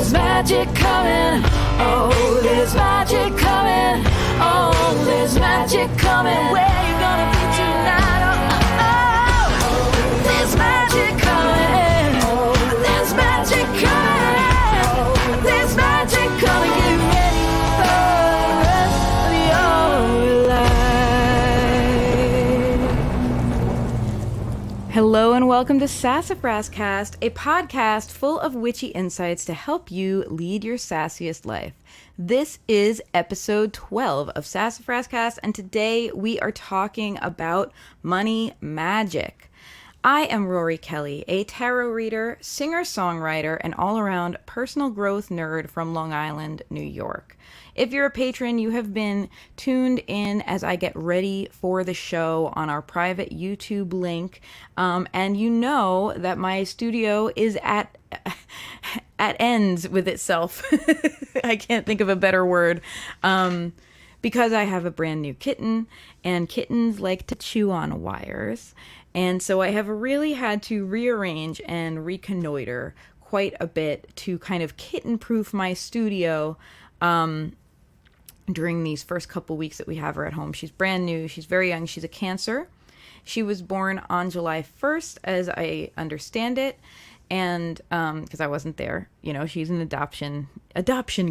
there's magic coming. Oh, there's magic coming. Oh, there's magic coming. Where you gonna be tonight? Oh, there's magic coming. Oh, there's magic coming. There's magic coming. Get ready for the rest of your life. Hello and welcome to SassafrasCast, a podcast full of witchy insights to help you lead your sassiest life. This is episode 12 of SassafrasCast, and today we are talking about money magic. I am Rorie Kelly, a tarot reader, singer-songwriter, and all-around personal growth nerd from Long Island, New York. If you're a patron, you have been tuned in as I get ready for the show on our private YouTube link, and you know that my studio is at ends with itself. I can't think of a better word. Because I have a brand new kitten, and kittens like to chew on wires. And so I have really had to rearrange and reconnoiter quite a bit to kind of kitten-proof my studio during these first couple weeks that we have her at home. She's brand new. She's very young. She's a Cancer. She was born on July 1st, as I understand it. And because I wasn't there, you know, she's an adoption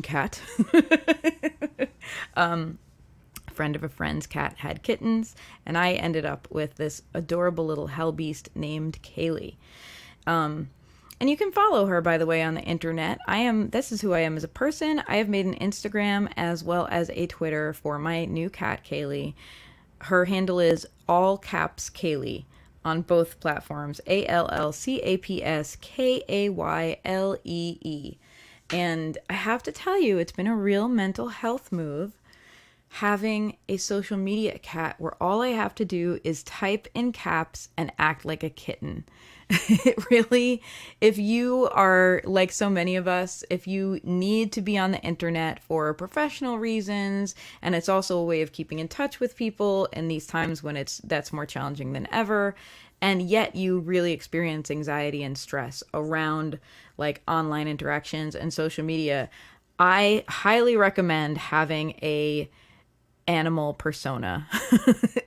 cat. Friend of a friend's cat had kittens, and I ended up with this adorable little hell beast named Kaylee. And you can follow her, by the way, on the internet. This is who I am as a person. I have made an Instagram as well as a Twitter for my new cat, Kaylee. Her handle is all caps Kaylee on both platforms, ALLCAPSKAYLEE. And I have to tell you, it's been a real mental health move having a social media cat where all I have to do is type in caps and act like a kitten. It really, if you are like so many of us, if you need to be on the internet for professional reasons, and it's also a way of keeping in touch with people in these times when that's more challenging than ever, and yet you really experience anxiety and stress around like online interactions and social media, I highly recommend having a animal persona.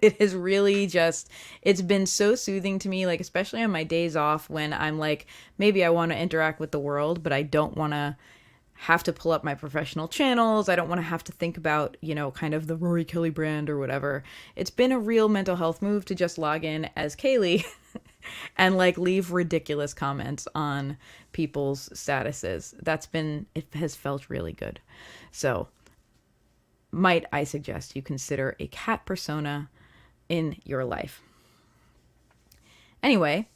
It is really it's been so soothing to me, like especially on my days off when I'm like, maybe I want to interact with the world, but I don't want to have to pull up my professional channels. I don't want to have to think about, you know, kind of the Rorie Kelly brand or whatever. It's been a real mental health move to just log in as Kaylee and like leave ridiculous comments on people's statuses. It has felt really good. So might I suggest you consider a cat persona in your life. Anyway,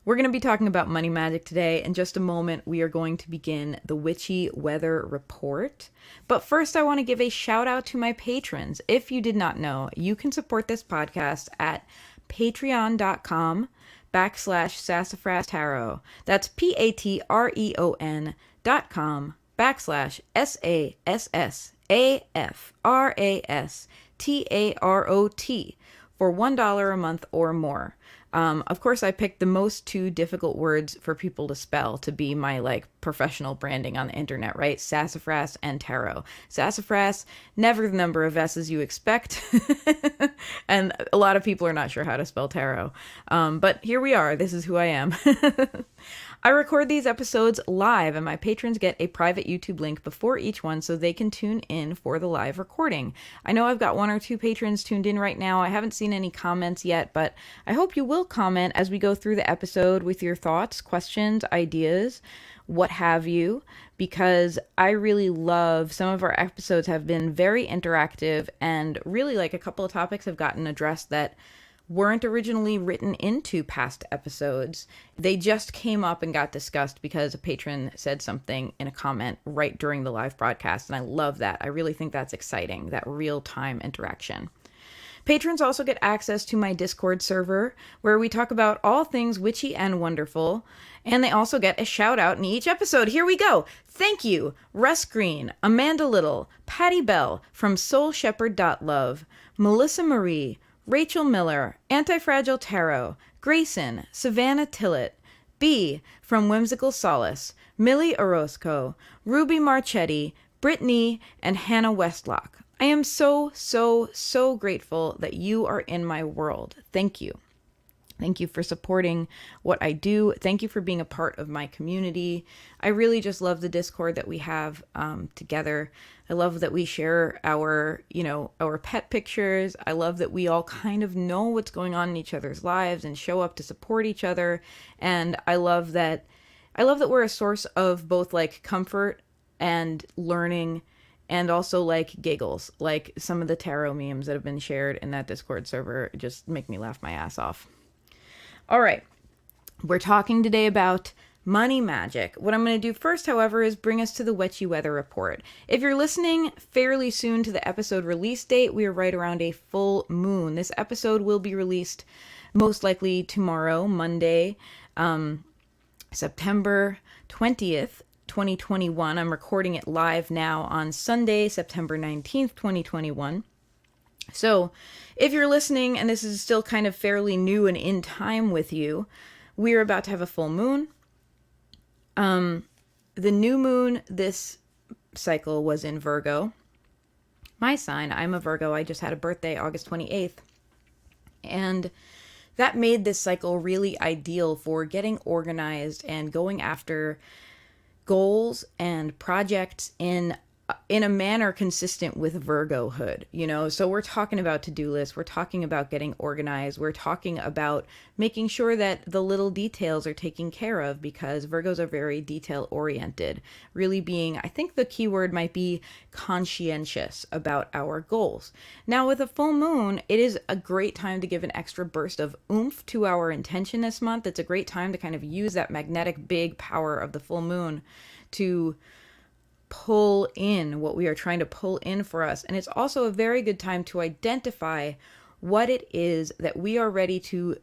we're going to be talking about money magic today. In just a moment, we are going to begin the witchy weather report. But first, I want to give a shout out to my patrons. If you did not know, you can support this podcast at patreon.com/Sassafras Tarot. That's patreon.com/SassafrasTarot for $1 a month or more. Of course, I picked the most two difficult words for people to spell to be my like professional branding on the internet, right? Sassafras and tarot. Sassafras, never the number of S's you expect. And a lot of people are not sure how to spell tarot. But here we are. This is who I am. I record these episodes live, and my patrons get a private YouTube link before each one so they can tune in for the live recording. I know I've got one or two patrons tuned in right now. I haven't seen any comments yet, but I hope you will comment as we go through the episode with your thoughts, questions, ideas, what have you, because I really love some of our episodes have been very interactive, and really like a couple of topics have gotten addressed that weren't originally written into past episodes. They just came up and got discussed because a patron said something in a comment right during the live broadcast, and I love that. I really think that's exciting, that real-time interaction. Patrons also get access to my Discord server, where we talk about all things witchy and wonderful, and they also get a shout out in each episode. Here we go. Thank you, Russ Green, Amanda Little, Pattie Belle from soulshepherd.love, Melissa Marie, Rachel Miller, Anti-Fragile Tarot, Grayson, Savannah Tillett, B, from Whimsical Solace, Millie Orozco, Ruby Marchetti, Brittany, and Hannah Westlock. I am so, so, so grateful that you are in my world. Thank you. Thank you for supporting what I do. Thank you for being a part of my community. I really just love the Discord that we have together. I love that we share our pet pictures. I love that we all kind of know what's going on in each other's lives and show up to support each other. And I love that we're a source of both like comfort and learning and also like giggles. Like some of the tarot memes that have been shared in that Discord server just make me laugh my ass off. All right, we're talking today about money magic. What I'm going to do first, however, is bring us to the Witchy Weather Report. If you're listening fairly soon to the episode release date, we are right around a full moon. This episode will be released most likely tomorrow, Monday, September 20th, 2021. I'm recording it live now on Sunday, September 19th, 2021. So if you're listening and this is still kind of fairly new and in time with you, we're about to have a full moon. The new moon this cycle was in Virgo. My sign, I'm a Virgo. I just had a birthday, August 28th. And that made this cycle really ideal for getting organized and going after goals and projects in a manner consistent with Virgohood, So we're talking about to-do lists. We're talking about getting organized. We're talking about making sure that the little details are taken care of because Virgos are very detail-oriented, really being, I think the key word might be conscientious about our goals. Now, with a full moon, it is a great time to give an extra burst of oomph to our intention this month. It's a great time to kind of use that magnetic big power of the full moon to pull in what we are trying to pull in for us. And it's also a very good time to identify what it is that we are ready to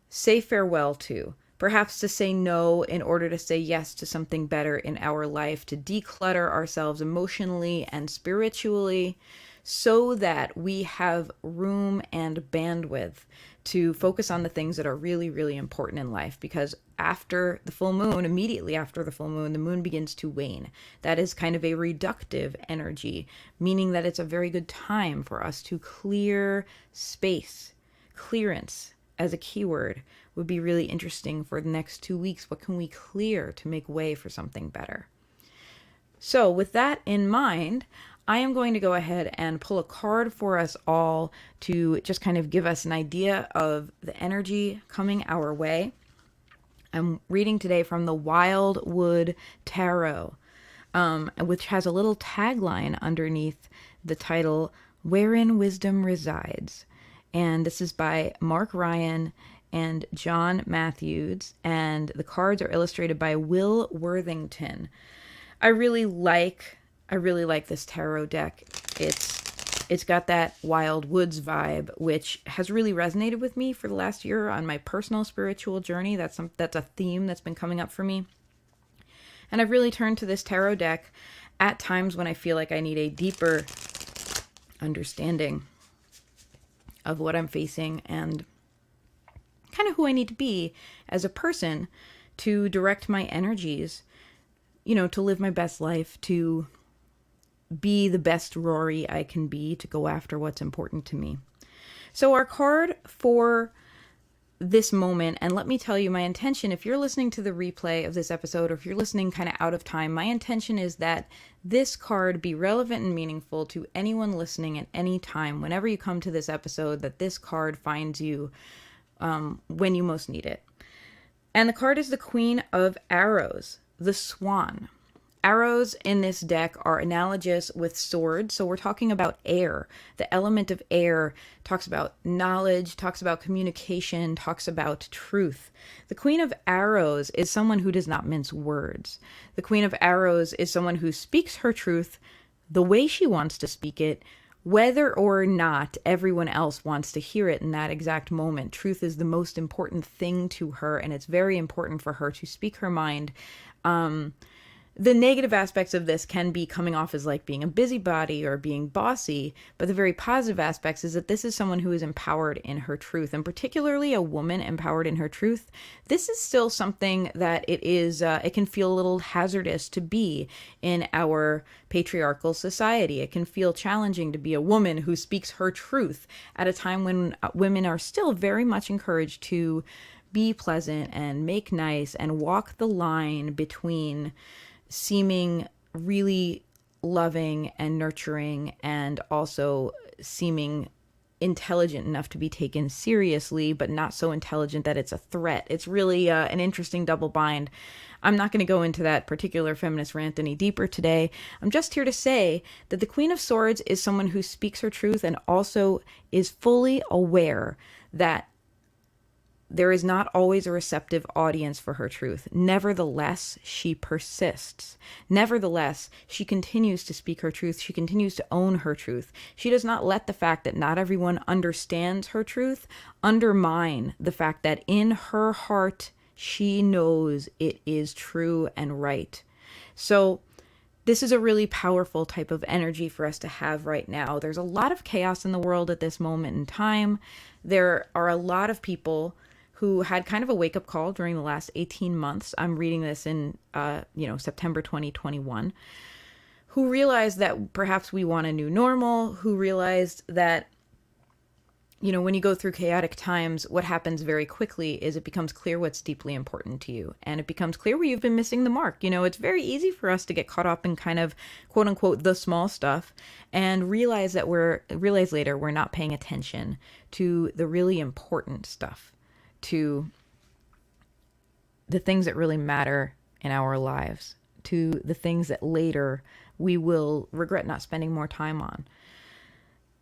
say farewell to. Perhaps to say no in order to say yes to something better in our life, to declutter ourselves emotionally and spiritually so that we have room and bandwidth to focus on the things that are really, really important in life. Because after the full moon, immediately after the full moon, the moon begins to wane. That is kind of a reductive energy, meaning that it's a very good time for us to clear space. Clearance as a keyword would be really interesting for the next 2 weeks. What can we clear to make way for something better? So with that in mind, I am going to go ahead and pull a card for us all to just kind of give us an idea of the energy coming our way. I'm reading today from the Wildwood Tarot, which has a little tagline underneath the title, Wherein Wisdom Resides. And this is by Mark Ryan and John Matthews, and the cards are illustrated by Will Worthington. I really like this tarot deck. It's got that Wild Woods vibe, which has really resonated with me for the last year on my personal spiritual journey. That's a theme that's been coming up for me. And I've really turned to this tarot deck at times when I feel like I need a deeper understanding of what I'm facing and kind of who I need to be as a person to direct my energies, to live my best life, to be the best Rorie I can be, to go after what's important to me. So our card for this moment, and let me tell you, my intention, if you're listening to the replay of this episode, or if you're listening kind of out of time, my intention is that this card be relevant and meaningful to anyone listening at any time. Whenever you come to this episode, that this card finds you when you most need it. And the card is the Queen of Arrows, the Swan. Arrows in this deck are analogous with swords, so we're talking about air. The element of air talks about knowledge, talks about communication, talks about truth. The Queen of Arrows is someone who does not mince words. The Queen of Arrows is someone who speaks her truth the way she wants to speak it, whether or not everyone else wants to hear it in that exact moment. Truth is the most important thing to her, and it's very important for her to speak her mind, the negative aspects of this can be coming off as like being a busybody or being bossy, but the very positive aspects is that this is someone who is empowered in her truth, and particularly a woman empowered in her truth. This is still something that it can feel a little hazardous to be in our patriarchal society. It can feel challenging to be a woman who speaks her truth at a time when women are still very much encouraged to be pleasant and make nice and walk the line between seeming really loving and nurturing and also seeming intelligent enough to be taken seriously, but not so intelligent that it's a threat. It's really an interesting double bind. I'm not going to go into that particular feminist rant any deeper today. I'm just here to say that the Queen of Swords is someone who speaks her truth and also is fully aware that there is not always a receptive audience for her truth. Nevertheless, she persists. Nevertheless, she continues to speak her truth. She continues to own her truth. She does not let the fact that not everyone understands her truth undermine the fact that in her heart, she knows it is true and right. So this is a really powerful type of energy for us to have right now. There's a lot of chaos in the world at this moment in time. There are a lot of people who had kind of a wake-up call during the last 18 months. I'm reading this in, September 2021, who realized that perhaps we want a new normal, who realized that, when you go through chaotic times, what happens very quickly is it becomes clear what's deeply important to you. And it becomes clear where you've been missing the mark. It's very easy for us to get caught up in kind of, quote unquote, the small stuff and realize later we're not paying attention to the really important stuff, to the things that really matter in our lives, to the things that later we will regret not spending more time on.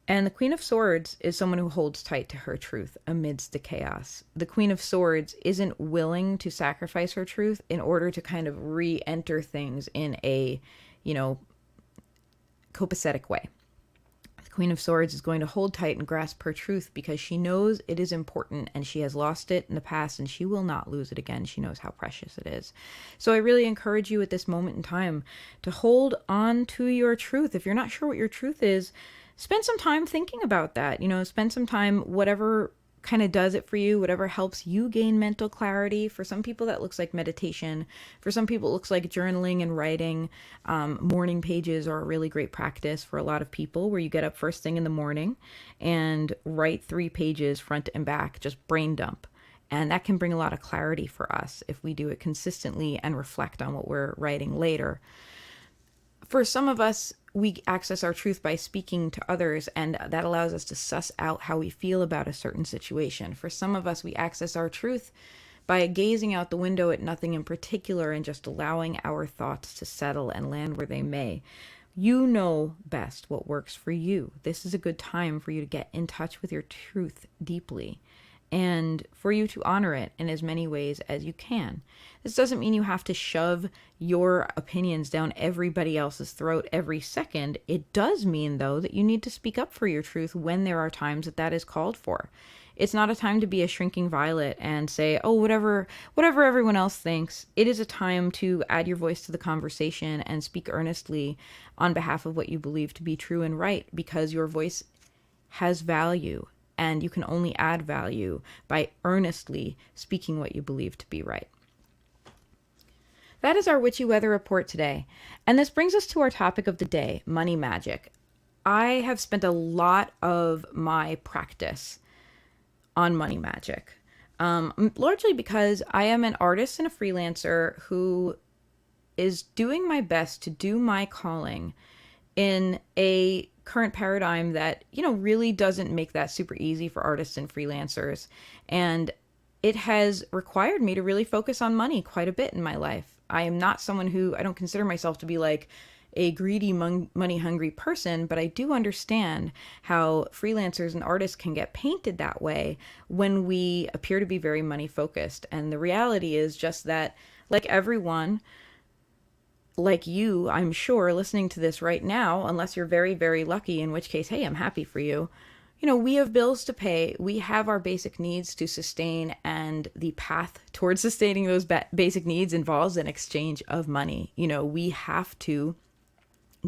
And the Queen of Swords is someone who holds tight to her truth amidst the chaos. The Queen of Swords isn't willing to sacrifice her truth in order to kind of re-enter things in a, copacetic way. The Queen of Swords is going to hold tight and grasp her truth because she knows it is important and she has lost it in the past and she will not lose it again. She knows how precious it is. So I really encourage you at this moment in time to hold on to your truth. If you're not sure what your truth is, spend some time thinking about that. Spend some time, whatever kind of does it for you, whatever helps you gain mental clarity. For some people that looks like meditation. For some people it looks like journaling and writing. Morning pages are a really great practice for a lot of people, where you get up first thing in the morning and write 3 pages front and back, just brain dump. And that can bring a lot of clarity for us if we do it consistently and reflect on what we're writing later. For some of us, we access our truth by speaking to others, and that allows us to suss out how we feel about a certain situation. For some of us, we access our truth by gazing out the window at nothing in particular and just allowing our thoughts to settle and land where they may. You know best what works for you. This is a good time for you to get in touch with your truth deeply and for you to honor it in as many ways as you can. This doesn't mean you have to shove your opinions down everybody else's throat every second. It does mean, though, that you need to speak up for your truth when there are times that is called for. It's not a time to be a shrinking violet and say, oh, whatever everyone else thinks. It is a time to add your voice to the conversation and speak earnestly on behalf of what you believe to be true and right, because your voice has value. And you can only add value by earnestly speaking what you believe to be right. That is our witchy weather report today. And this brings us to our topic of the day, money magic. I have spent a lot of my practice on money magic, largely because I am an artist and a freelancer who is doing my best to do my calling in a current paradigm that, really doesn't make that super easy for artists and freelancers. And it has required me to really focus on money quite a bit in my life. I am not someone I don't consider myself to be like a greedy, money hungry person, but I do understand how freelancers and artists can get painted that way when we appear to be very money focused. And the reality is just that, like everyone, like you, I'm sure, listening to this right now, unless you're very, very lucky, in which case, hey, I'm happy for you. we have bills to pay, we have our basic needs to sustain, and the path towards sustaining those basic needs involves an exchange of money. We have to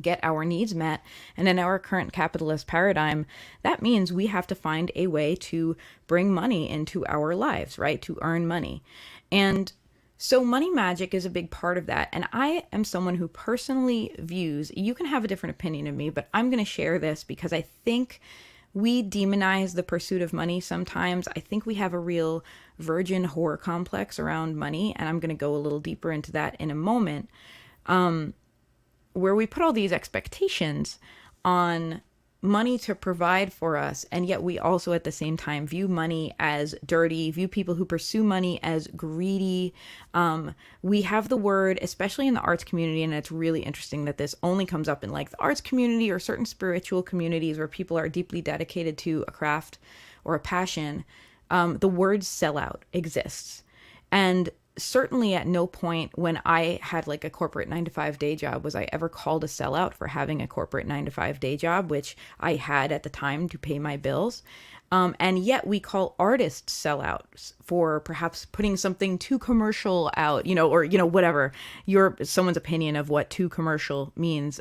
get our needs met. And in our current capitalist paradigm, that means we have to find a way to bring money into our lives, right? To earn money. And so money magic is a big part of that. And I am someone who personally views, you can have a different opinion of me, but I'm going to share this because I think we demonize the pursuit of money sometimes. I think we have a real virgin whore complex around money. And I'm going to go a little deeper into that in a moment. Where we put all these expectations on money to provide for us, and yet we also at the same time view money as dirty, view people who pursue money as greedy. We have the word, especially in the arts community, and it's really interesting that this only comes up in like the arts community or certain spiritual communities where people are deeply dedicated to a craft or a passion. The word sellout exists. And certainly at no point when I had like a corporate 9-to-5 day job was I ever called a sellout for having a corporate 9-to-5 day job, which I had at the time to pay my bills. And yet we call artists sellouts for perhaps putting something too commercial out, or, whatever someone's opinion of what too commercial means,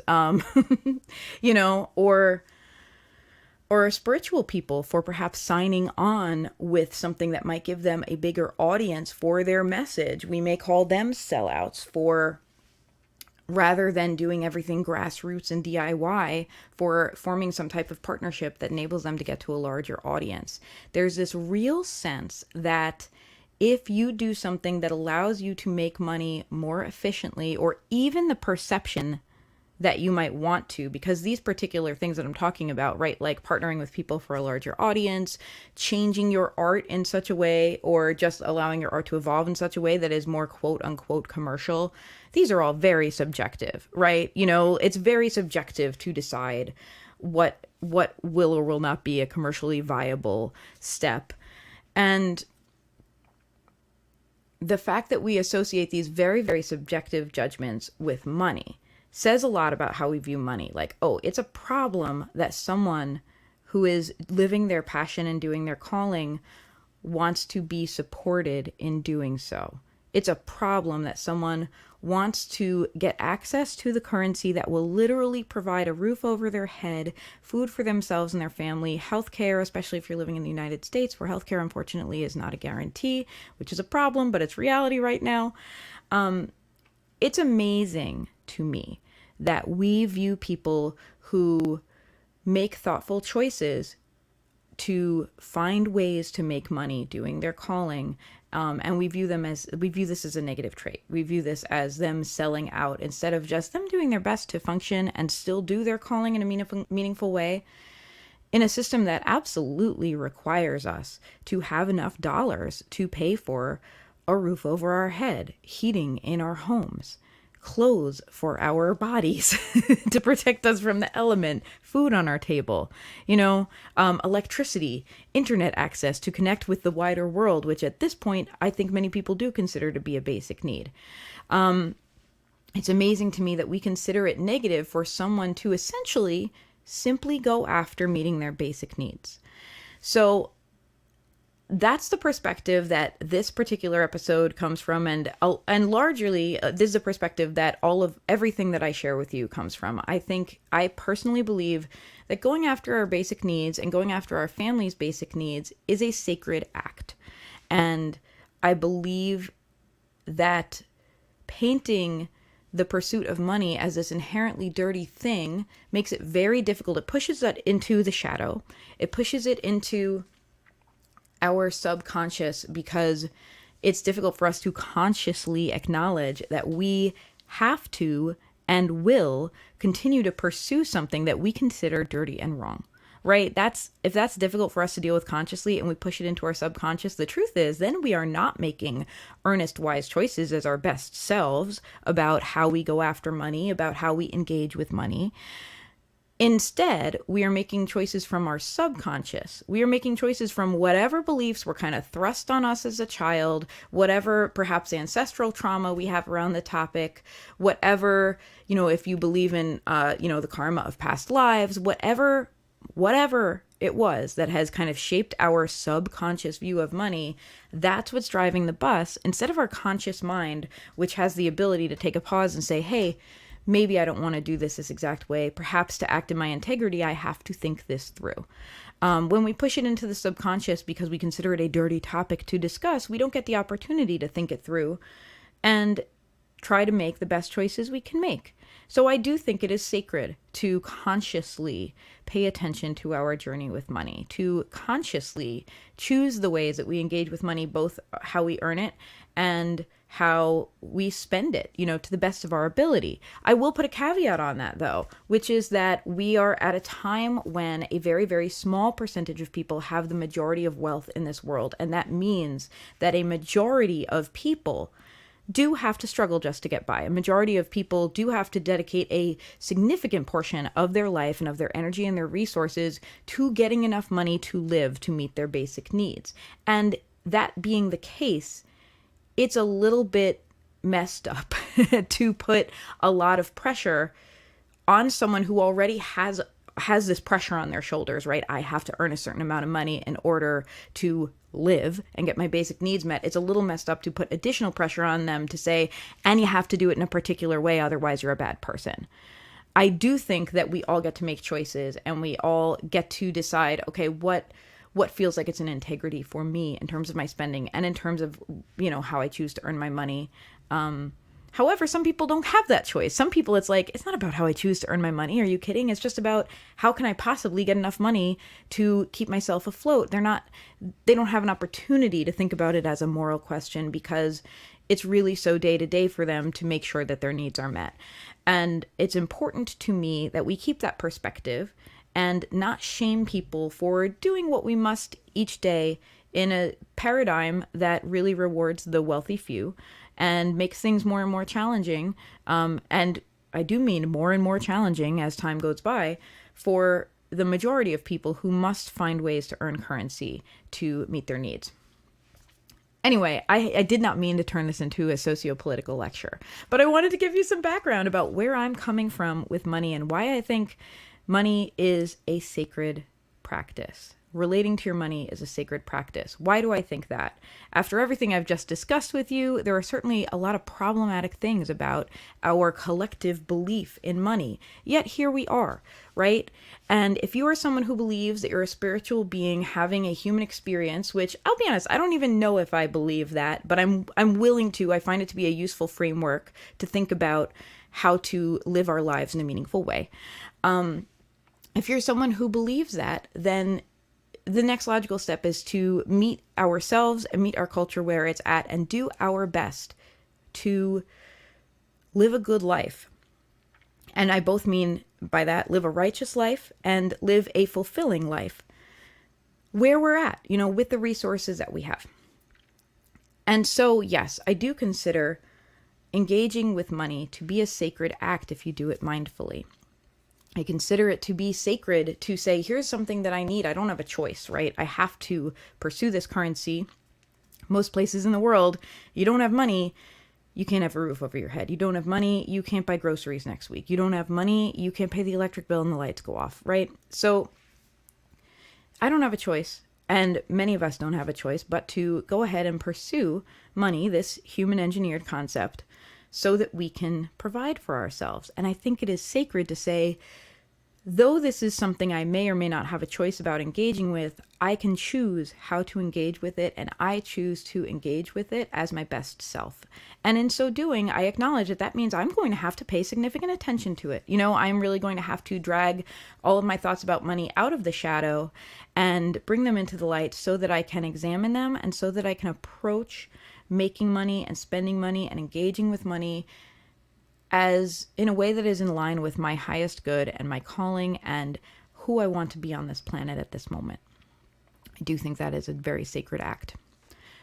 or spiritual people for perhaps signing on with something that might give them a bigger audience for their message. We may call them sellouts rather than doing everything grassroots and DIY, for forming some type of partnership that enables them to get to a larger audience. There's this real sense that if you do something that allows you to make money more efficiently, or even the perception that you might want to, because these particular things that I'm talking about, right, like partnering with people for a larger audience, changing your art in such a way, or just allowing your art to evolve in such a way that is more quote unquote commercial, these are all very subjective, right? It's very subjective to decide what will or will not be a commercially viable step. And the fact that we associate these very, very subjective judgments with money says a lot about how we view money. Like, oh, it's a problem that someone who is living their passion and doing their calling wants to be supported in doing so. It's a problem that someone wants to get access to the currency that will literally provide a roof over their head, food for themselves and their family, healthcare, especially if you're living in the United States, where healthcare, unfortunately, is not a guarantee, which is a problem, but it's reality right now. It's amazing to me that we view people who make thoughtful choices to find ways to make money doing their calling, and we view this as a negative trait. We view this as them selling out instead of just them doing their best to function and still do their calling in a meaningful way in a system that absolutely requires us to have enough dollars to pay for a roof over our head, heating in our homes, clothes for our bodies to protect us from the element, food on our table, electricity, internet access to connect with the wider world, which at this point, I think many people do consider to be a basic need. It's amazing to me that we consider it negative for someone to essentially simply go after meeting their basic needs. So that's the perspective that this particular episode comes from, and largely this is a perspective that everything that I share with you comes from. I personally believe that going after our basic needs and going after our family's basic needs is a sacred act. And I believe that painting the pursuit of money as this inherently dirty thing makes it very difficult. It pushes that into the shadow. It pushes it into our subconscious, because it's difficult for us to consciously acknowledge that we have to and will continue to pursue something that we consider dirty and wrong, right? If that's difficult for us to deal with consciously and we push it into our subconscious, the truth is then we are not making earnest, wise choices as our best selves about how we go after money, about how we engage with money. Instead, we are making choices from our subconscious. We are making choices from whatever beliefs were kind of thrust on us as a child, whatever perhaps ancestral trauma we have around the topic, whatever, if you believe in, the karma of past lives, whatever it was that has kind of shaped our subconscious view of money, that's what's driving the bus instead of our conscious mind, which has the ability to take a pause and say, hey, maybe I don't want to do this exact way. Perhaps to act in my integrity, I have to think this through. When we push it into the subconscious because we consider it a dirty topic to discuss, we don't get the opportunity to think it through and try to make the best choices we can make. So I do think it is sacred to consciously pay attention to our journey with money, to consciously choose the ways that we engage with money, both how we earn it and how we spend it, to the best of our ability. I will put a caveat on that, though, which is that we are at a time when a very, very small percentage of people have the majority of wealth in this world. And that means that a majority of people do have to struggle just to get by. A majority of people do have to dedicate a significant portion of their life and of their energy and their resources to getting enough money to live, to meet their basic needs. And that being the case, it's a little bit messed up to put a lot of pressure on someone who already has this pressure on their shoulders, right? I have to earn a certain amount of money in order to live and get my basic needs met. It's a little messed up to put additional pressure on them to say, and you have to do it in a particular way, otherwise you're a bad person. I do think that we all get to make choices and we all get to decide, okay, what feels like it's an integrity for me in terms of my spending and in terms of, how I choose to earn my money. However, some people don't have that choice. Some people, it's like, it's not about how I choose to earn my money. Are you kidding? It's just about how can I possibly get enough money to keep myself afloat? They don't have an opportunity to think about it as a moral question because it's really so day to day for them to make sure that their needs are met. And it's important to me that we keep that perspective and not shame people for doing what we must each day in a paradigm that really rewards the wealthy few and makes things more and more challenging. And I do mean more and more challenging as time goes by for the majority of people who must find ways to earn currency to meet their needs. Anyway, I did not mean to turn this into a socio-political lecture, but I wanted to give you some background about where I'm coming from with money and why I think money is a sacred practice. Relating to your money is a sacred practice. Why do I think that? After everything I've just discussed with you, there are certainly a lot of problematic things about our collective belief in money. Yet here we are, right? And if you are someone who believes that you're a spiritual being having a human experience, which I'll be honest, I don't even know if I believe that, but I'm willing to. I find it to be a useful framework to think about how to live our lives in a meaningful way. If you're someone who believes that, then the next logical step is to meet ourselves and meet our culture where it's at and do our best to live a good life. And I both mean by that, live a righteous life and live a fulfilling life where we're at, with the resources that we have. And so, yes, I do consider engaging with money to be a sacred act if you do it mindfully. I consider it to be sacred to say, here's something that I need. I don't have a choice, right? I have to pursue this currency. Most places in the world, you don't have money, you can't have a roof over your head. You don't have money, you can't buy groceries next week. You don't have money, you can't pay the electric bill and the lights go off, right? So I don't have a choice, and many of us don't have a choice, but to go ahead and pursue money, this human engineered concept, so that we can provide for ourselves. And I think it is sacred to say, though this is something I may or may not have a choice about engaging with, I can choose how to engage with it, and I choose to engage with it as my best self. And in so doing, I acknowledge that that means I'm going to have to pay significant attention to it. I'm really going to have to drag all of my thoughts about money out of the shadow and bring them into the light so that I can examine them and so that I can approach making money and spending money and engaging with money as in a way that is in line with my highest good and my calling and who I want to be on this planet at this moment. I do think that is a very sacred act.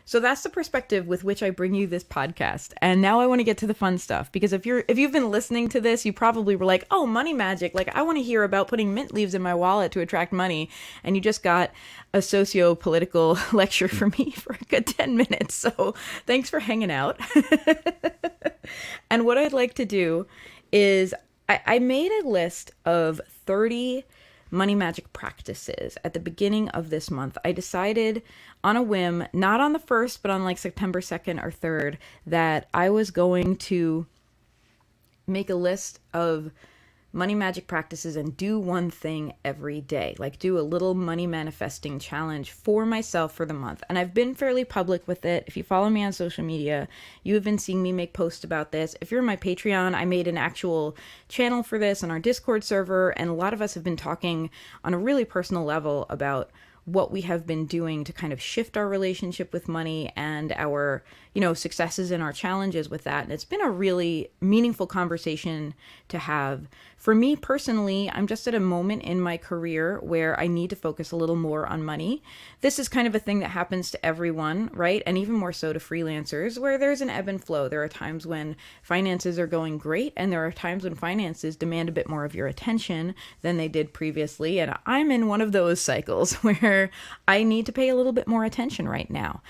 So that's the perspective with which I bring you this podcast. And now I want to get to the fun stuff, because if you've been listening to this, you probably were like, oh, money magic. Like, I want to hear about putting mint leaves in my wallet to attract money. And you just got a socio-political lecture from me for a good 10 minutes. So thanks for hanging out. And what I'd like to do is I made a list of 30 money magic practices at the beginning of this month. I decided on a whim, not on the 1st, but on like September 2nd or 3rd, that I was going to make a list of money magic practices and do one thing every day, like do a little money manifesting challenge for myself for the month. And I've been fairly public with it. If you follow me on social media, you have been seeing me make posts about this. If you're on my Patreon, I made an actual channel for this on our Discord server, and a lot of us have been talking on a really personal level about what we have been doing to kind of shift our relationship with money and our, successes and our challenges with that. And it's been a really meaningful conversation to have. For me personally, I'm just at a moment in my career where I need to focus a little more on money. This is kind of a thing that happens to everyone, right? And even more so to freelancers, where there's an ebb and flow. There are times when finances are going great, and there are times when finances demand a bit more of your attention than they did previously. And I'm in one of those cycles where I need to pay a little bit more attention right now.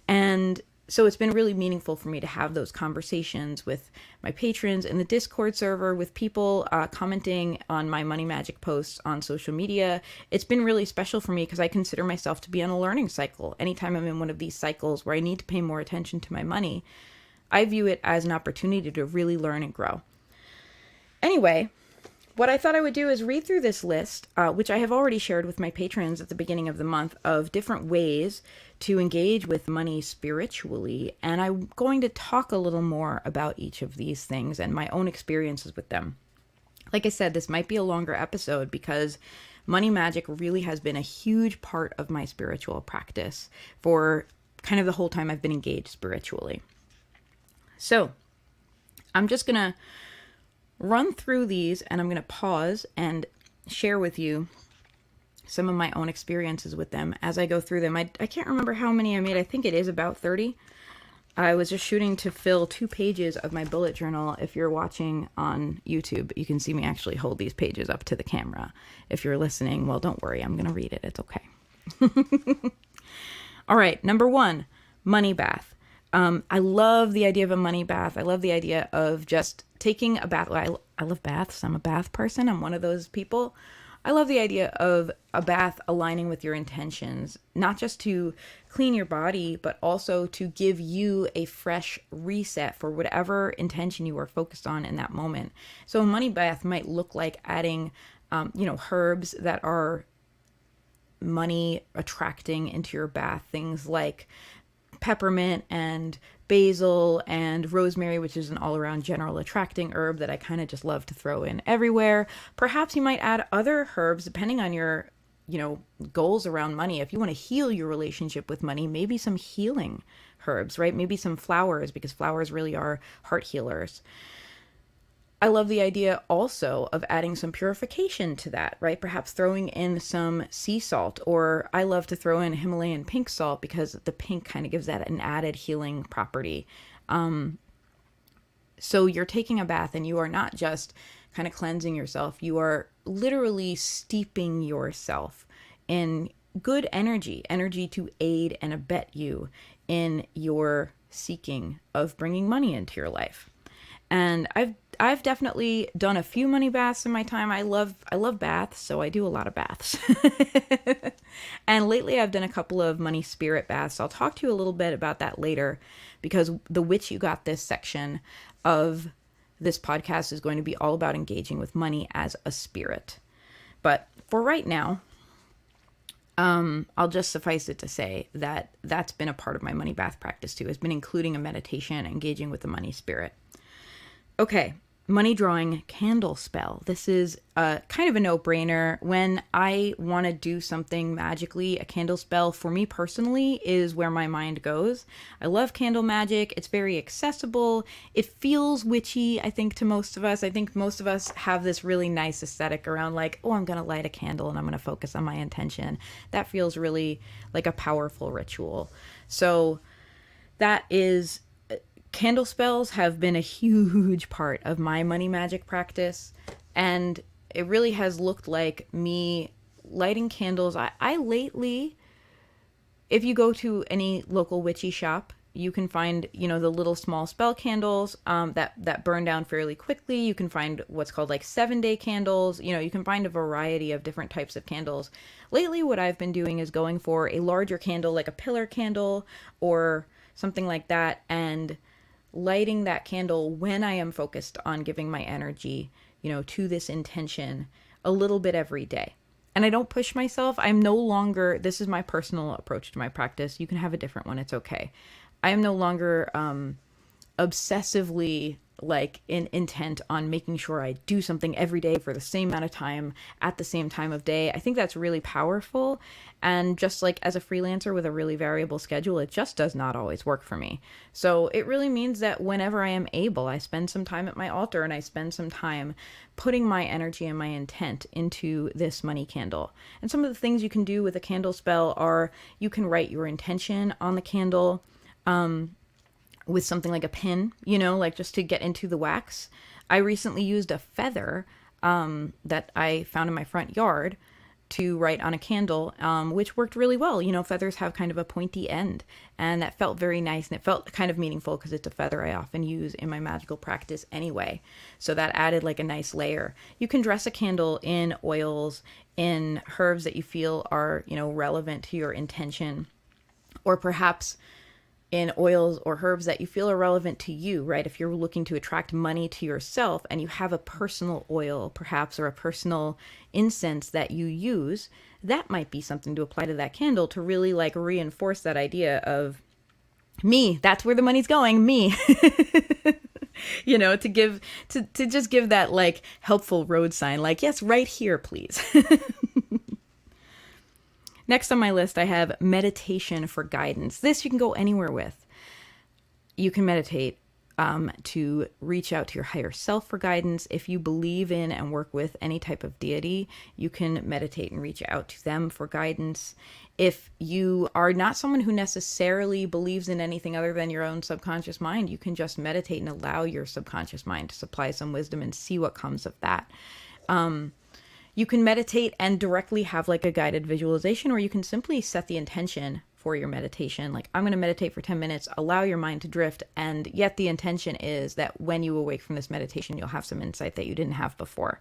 And so it's been really meaningful for me to have those conversations with my patrons in the Discord server, with people commenting on my money magic posts on social media. It's been really special for me because I consider myself to be on a learning cycle. Anytime I'm in one of these cycles where I need to pay more attention to my money, I view it as an opportunity to really learn and grow. Anyway, what I thought I would do is read through this list, which I have already shared with my patrons at the beginning of the month, of different ways to engage with money spiritually. And I'm going to talk a little more about each of these things and my own experiences with them. Like I said, this might be a longer episode because money magic really has been a huge part of my spiritual practice for kind of the whole time I've been engaged spiritually. So I'm just going to run through these, and I'm going to pause and share with you some of my own experiences with them as I go through them. I can't remember how many I made. I think it is about 30. I was just shooting to fill 2 pages of my bullet journal. If you're watching on YouTube, you can see me actually hold these pages up to the camera. If you're listening, well, don't worry. I'm going to read it. It's okay. All right. Number 1, money bath. I love the idea of a money bath. I love the idea of just taking a bath. I love baths. I'm a bath person. I'm one of those people. I love the idea of a bath aligning with your intentions, not just to clean your body, but also to give you a fresh reset for whatever intention you are focused on in that moment. So a money bath might look like adding, herbs that are money attracting into your bath. Things like peppermint and basil and rosemary, which is an all-around general attracting herb that I kind of just love to throw in everywhere. Perhaps you might add other herbs depending on your, goals around money. If you want to heal your relationship with money, maybe some healing herbs, right? Maybe some flowers, because flowers really are heart healers. I love the idea also of adding some purification to that, right? Perhaps throwing in some sea salt, or I love to throw in Himalayan pink salt because the pink kind of gives that an added healing property. So you're taking a bath and you are not just kind of cleansing yourself. You are literally steeping yourself in good energy to aid and abet you in your seeking of bringing money into your life. And I've definitely done a few money baths in my time. I love baths, so I do a lot of baths. And lately I've done a couple of money spirit baths. I'll talk to you a little bit about that later, because the Witch You Got This section of this podcast is going to be all about engaging with money as a spirit. But for right now, I'll just suffice it to say that that's been a part of my money bath practice too, has been including a meditation, engaging with the money spirit. Okay, money drawing candle spell. This is kind of a no-brainer. When I want to do something magically, a candle spell for me personally is where my mind goes. I love candle magic. It's very accessible. It feels witchy, I think, to most of us. I think most of us have this really nice aesthetic around like, oh, I'm going to light a candle and I'm going to focus on my intention. That feels really like a powerful ritual. So that is... Candle spells have been a huge part of my money magic practice, and it really has looked like me lighting candles. I lately, if you go to any local witchy shop, You can find, the little small spell candles that burn down fairly quickly. You can find what's called like 7-day candles. You can find a variety of different types of candles. Lately, what I've been doing is going for a larger candle, like a pillar candle or something like that, and lighting that candle when I am focused on giving my energy, to this intention a little bit every day. And I don't push myself. I'm no longer, this is my personal approach to my practice. You can have a different one. It's okay. I am no longer obsessively like intent on making sure I do something every day for the same amount of time at the same time of day. I think that's really powerful. And just like as a freelancer with a really variable schedule, it just does not always work for me. So it really means that whenever I am able, I spend some time at my altar and I spend some time putting my energy and my intent into this money candle. And some of the things you can do with a candle spell are you can write your intention on the candle, with something like a pin, like just to get into the wax. I recently used a feather that I found in my front yard to write on a candle, which worked really well. Feathers have kind of a pointy end, and that felt very nice, and it felt kind of meaningful because it's a feather I often use in my magical practice anyway. So that added like a nice layer. You can dress a candle in oils, in herbs that you feel are, relevant to your intention, or perhaps in oils or herbs that you feel are relevant to you, right? If you're looking to attract money to yourself and you have a personal oil perhaps, or a personal incense that you use, that might be something to apply to that candle to really like reinforce that idea of me, that's where the money's going, me. To just give that like helpful road sign, like, yes, right here, please. Next on my list, I have meditation for guidance. This you can go anywhere with. You can meditate to reach out to your higher self for guidance. If you believe in and work with any type of deity, you can meditate and reach out to them for guidance. If you are not someone who necessarily believes in anything other than your own subconscious mind, you can just meditate and allow your subconscious mind to supply some wisdom and see what comes of that. You can meditate and directly have like a guided visualization, or you can simply set the intention for your meditation. Like, I'm going to meditate for 10 minutes, allow your mind to drift. And yet the intention is that when you awake from this meditation, you'll have some insight that you didn't have before.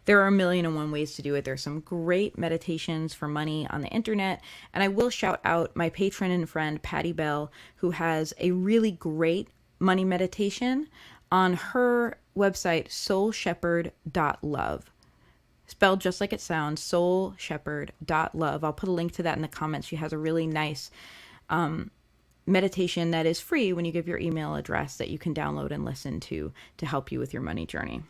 There are 1,000,001 ways to do it. There's some great meditations for money on the internet. And I will shout out my patron and friend, Pattie Belle, who has a really great money meditation on her website, soulshepherd.love. Spelled just like it sounds, soulshepherd.love. I'll put a link to that in the comments. She has a really nice meditation that is free when you give your email address that you can download and listen to help you with your money journey.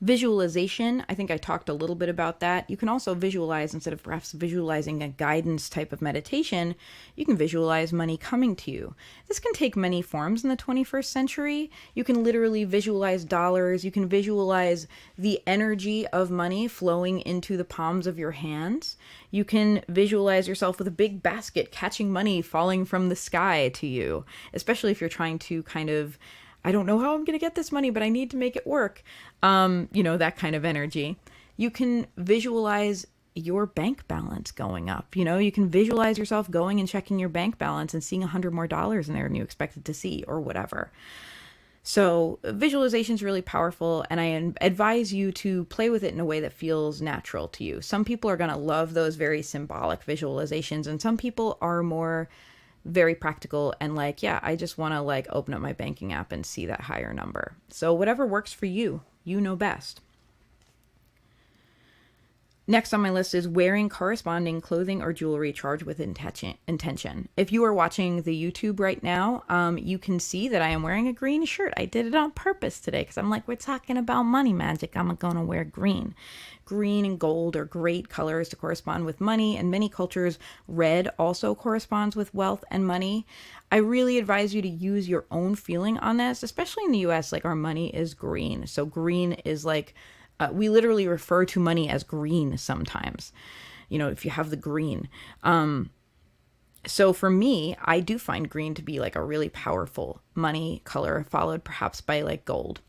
Visualization, I think I talked a little bit about that. You can also visualize, instead of perhaps visualizing a guidance type of meditation, you can visualize money coming to you. This can take many forms in the 21st century. You can literally visualize dollars. You can visualize the energy of money flowing into the palms of your hands. You can visualize yourself with a big basket catching money falling from the sky to you, especially if you're trying to kind of, I don't know how I'm going to get this money, but I need to make it work. That kind of energy. You can visualize your bank balance going up. You can visualize yourself going and checking your bank balance and seeing $100 more in there than you expected to see, or whatever. So visualization is really powerful, and I advise you to play with it in a way that feels natural to you. Some people are going to love those very symbolic visualizations, and some people are more very practical and like, yeah, I just want to like open up my banking app and see that higher number. So whatever works for you, you know best. Next on my list is wearing corresponding clothing or jewelry charged with intention. If you are watching the YouTube right now, you can see that I am wearing a green shirt. I did it on purpose today because I'm like, we're talking about money magic. I'm going to wear green. Green and gold are great colors to correspond with money. In many cultures, red also corresponds with wealth and money. I really advise you to use your own feeling on this, especially in the US. Like, our money is green. So green is like, we literally refer to money as green sometimes, if you have the green. So for me, I do find green to be like a really powerful money color, followed perhaps by like gold.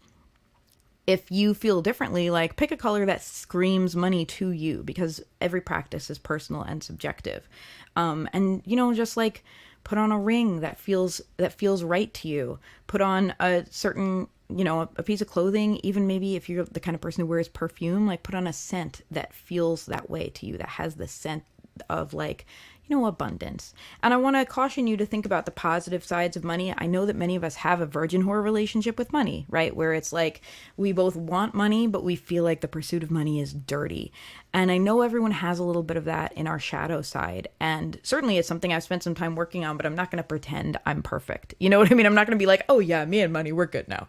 If you feel differently, like, pick a color that screams money to you, because every practice is personal and subjective. And just like Put on a ring that feels right to you. Put on a certain, a piece of clothing. Even maybe if you're the kind of person who wears perfume, like put on a scent that feels that way to you, that has the scent of like, abundance. And I want to caution you to think about the positive sides of money. I know that many of us have a virgin whore relationship with money, right? Where it's like we both want money, but we feel like the pursuit of money is dirty. And I know everyone has a little bit of that in our shadow side. And certainly it's something I've spent some time working on, but I'm not going to pretend I'm perfect. You know what I mean? I'm not going to be like, oh yeah, me and money, we're good now.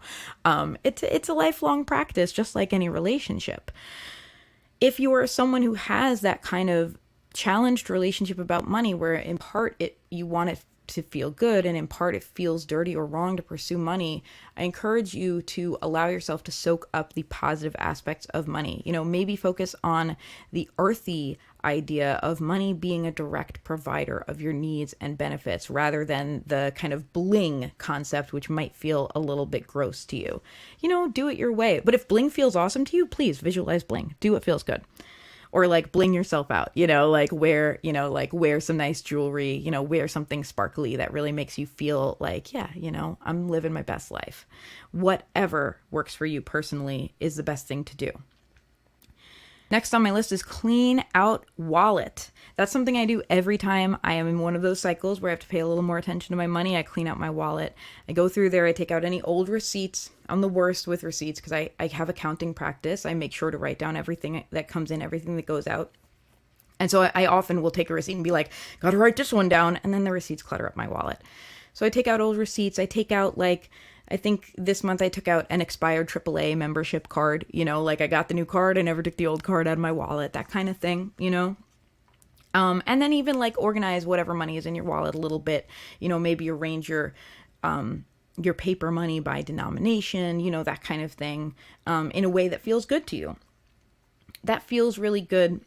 It's a lifelong practice, just like any relationship. If you are someone who has that kind of challenged relationship about money, where in part you want it to feel good and in part it feels dirty or wrong to pursue money, I encourage you to allow yourself to soak up the positive aspects of money. Maybe focus on the earthy idea of money being a direct provider of your needs and benefits, rather than the kind of bling concept, which might feel a little bit gross to you. Do it your way. But if bling feels awesome to you, please visualize bling. Do what feels good. Or like bling yourself out, like wear some nice jewelry, wear something sparkly that really makes you feel like, yeah, I'm living my best life. Whatever works for you personally is the best thing to do. Next on my list is clean out wallet. That's something I do every time I am in one of those cycles where I have to pay a little more attention to my money. I clean out my wallet. I go through there. I take out any old receipts. I'm the worst with receipts because I have accounting practice. I make sure to write down everything that comes in, everything that goes out. And so I often will take a receipt and be like, gotta write this one down. And then the receipts clutter up my wallet. So I take out old receipts. I take out I think this month I took out an expired AAA membership card. I got the new card. I never took the old card out of my wallet, that kind of thing, and then even organize whatever money is in your wallet a little bit, maybe arrange your paper money by denomination, that kind of thing, in a way that feels good to you. That feels really good.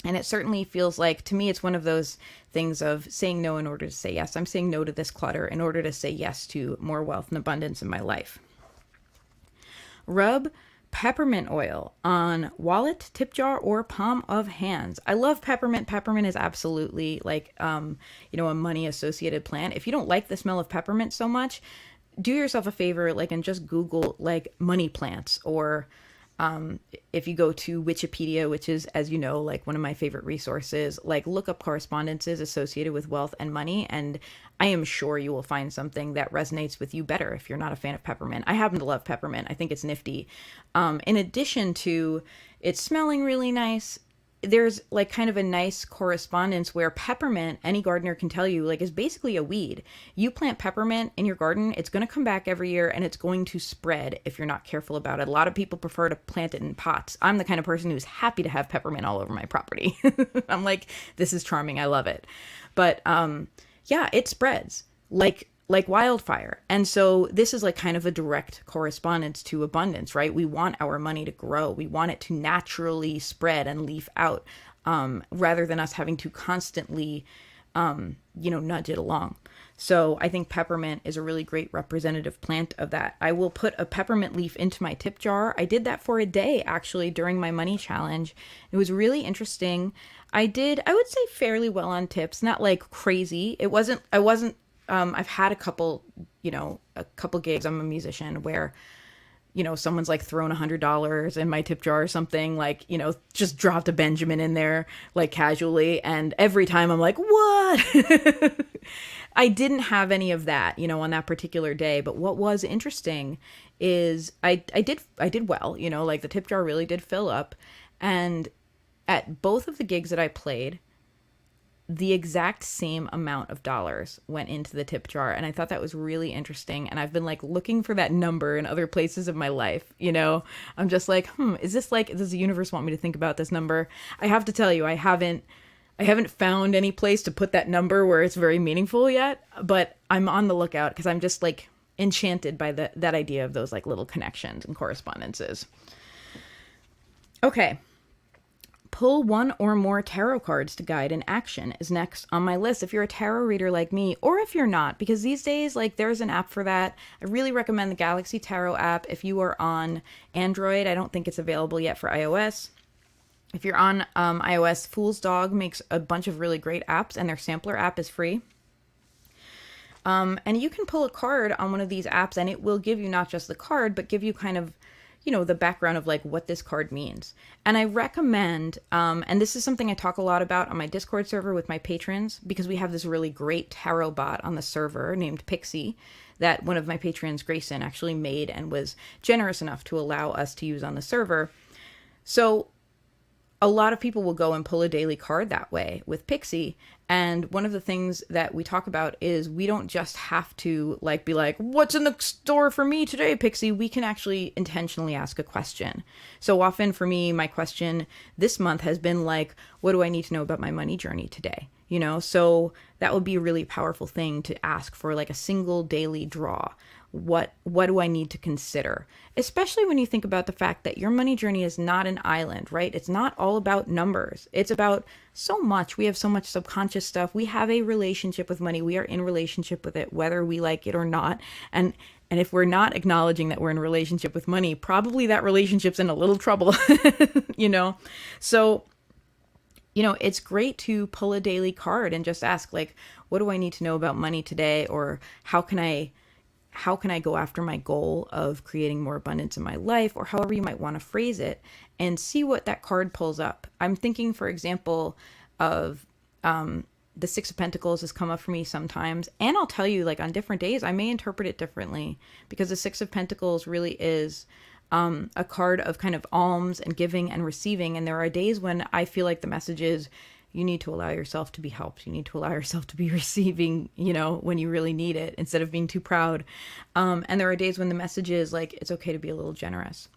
And it certainly feels like, to me, it's one of those things of saying no in order to say yes. I'm saying no to this clutter in order to say yes to more wealth and abundance in my life. Rub peppermint oil on wallet, tip jar, or palm of hands. I love peppermint. Peppermint is absolutely a money associated plant. If you don't like the smell of peppermint so much, do yourself a favor, and just Google money plants, or if you go to Witchipedia, which is, as you know, one of my favorite resources, look up correspondences associated with wealth and money. And I am sure you will find something that resonates with you better if you're not a fan of peppermint. I happen to love peppermint. I think it's nifty. In addition to it smelling really nice, there's kind of a nice correspondence where peppermint, any gardener can tell you, is basically a weed. You plant peppermint in your garden, it's going to come back every year and it's going to spread if you're not careful about it. A lot of people prefer to plant it in pots. I'm the kind of person who's happy to have peppermint all over my property. I'm like, this is charming. I love it. But yeah, it spreads like wildfire. And so this is kind of a direct correspondence to abundance, right? We want our money to grow. We want it to naturally spread and leaf out, rather than us having to constantly, nudge it along. So I think peppermint is a really great representative plant of that. I will put a peppermint leaf into my tip jar. I did that for a day, actually, during my money challenge. It was really interesting. I would say fairly well on tips, not crazy. I've had a couple gigs. I'm a musician where, someone's thrown $100 in my tip jar or something, just dropped a Benjamin in there, casually. And every time I'm like, what? I didn't have any of that, on that particular day. But what was interesting is I did well, the tip jar really did fill up. And at both of the gigs that I played, the exact same amount of dollars went into the tip jar. And I thought that was really interesting. And I've been looking for that number in other places of my life. I'm just does the universe want me to think about this number? I have to tell you, I haven't found any place to put that number where it's very meaningful yet, but I'm on the lookout because I'm just enchanted by that idea of those little connections and correspondences. Okay. Pull one or more tarot cards to guide an action is next on my list. If you're a tarot reader like me, or if you're not, because these days, there's an app for that. I really recommend the Galaxy Tarot app. If you are on Android, I don't think it's available yet for iOS. If you're on iOS, Fool's Dog makes a bunch of really great apps, and their sampler app is free. And you can pull a card on one of these apps and it will give you not just the card, but give you kind of, the background of like what this card means. And I recommend, and this is something I talk a lot about on my Discord server with my patrons, because we have this really great tarot bot on the server named Pixie that one of my patrons, Grayson, actually made and was generous enough to allow us to use on the server. So a lot of people will go and pull a daily card that way with Pixie. And one of the things that we talk about is we don't just have to like be like, what's in the store for me today, Pixie? We can actually intentionally ask a question. So often for me, my question this month has been like, what do I need to know about my money journey today? So that would be a really powerful thing to ask for, like a single daily draw. What do I need to consider? Especially when you think about the fact that your money journey is not an island, right? It's not all about numbers. It's about so much. We have so much subconscious stuff. We have a relationship with money. We are in relationship with it, whether we like it or not. And if we're not acknowledging that we're in a relationship with money, probably that relationship's in a little trouble, So, it's great to pull a daily card and just ask, like, what do I need to know about money today? Or how can I go after my goal of creating more abundance in my life, or however you might want to phrase it, and see what that card pulls up. I'm thinking, for example, of the Six of Pentacles has come up for me sometimes. And I'll tell you, like, on different days, I may interpret it differently, because the Six of Pentacles really is a card of kind of alms and giving and receiving. And there are days when I feel like the message is, you need to allow yourself to be helped. You need to allow yourself to be receiving, when you really need it, instead of being too proud. And there are days when the message is like, it's okay to be a little generous.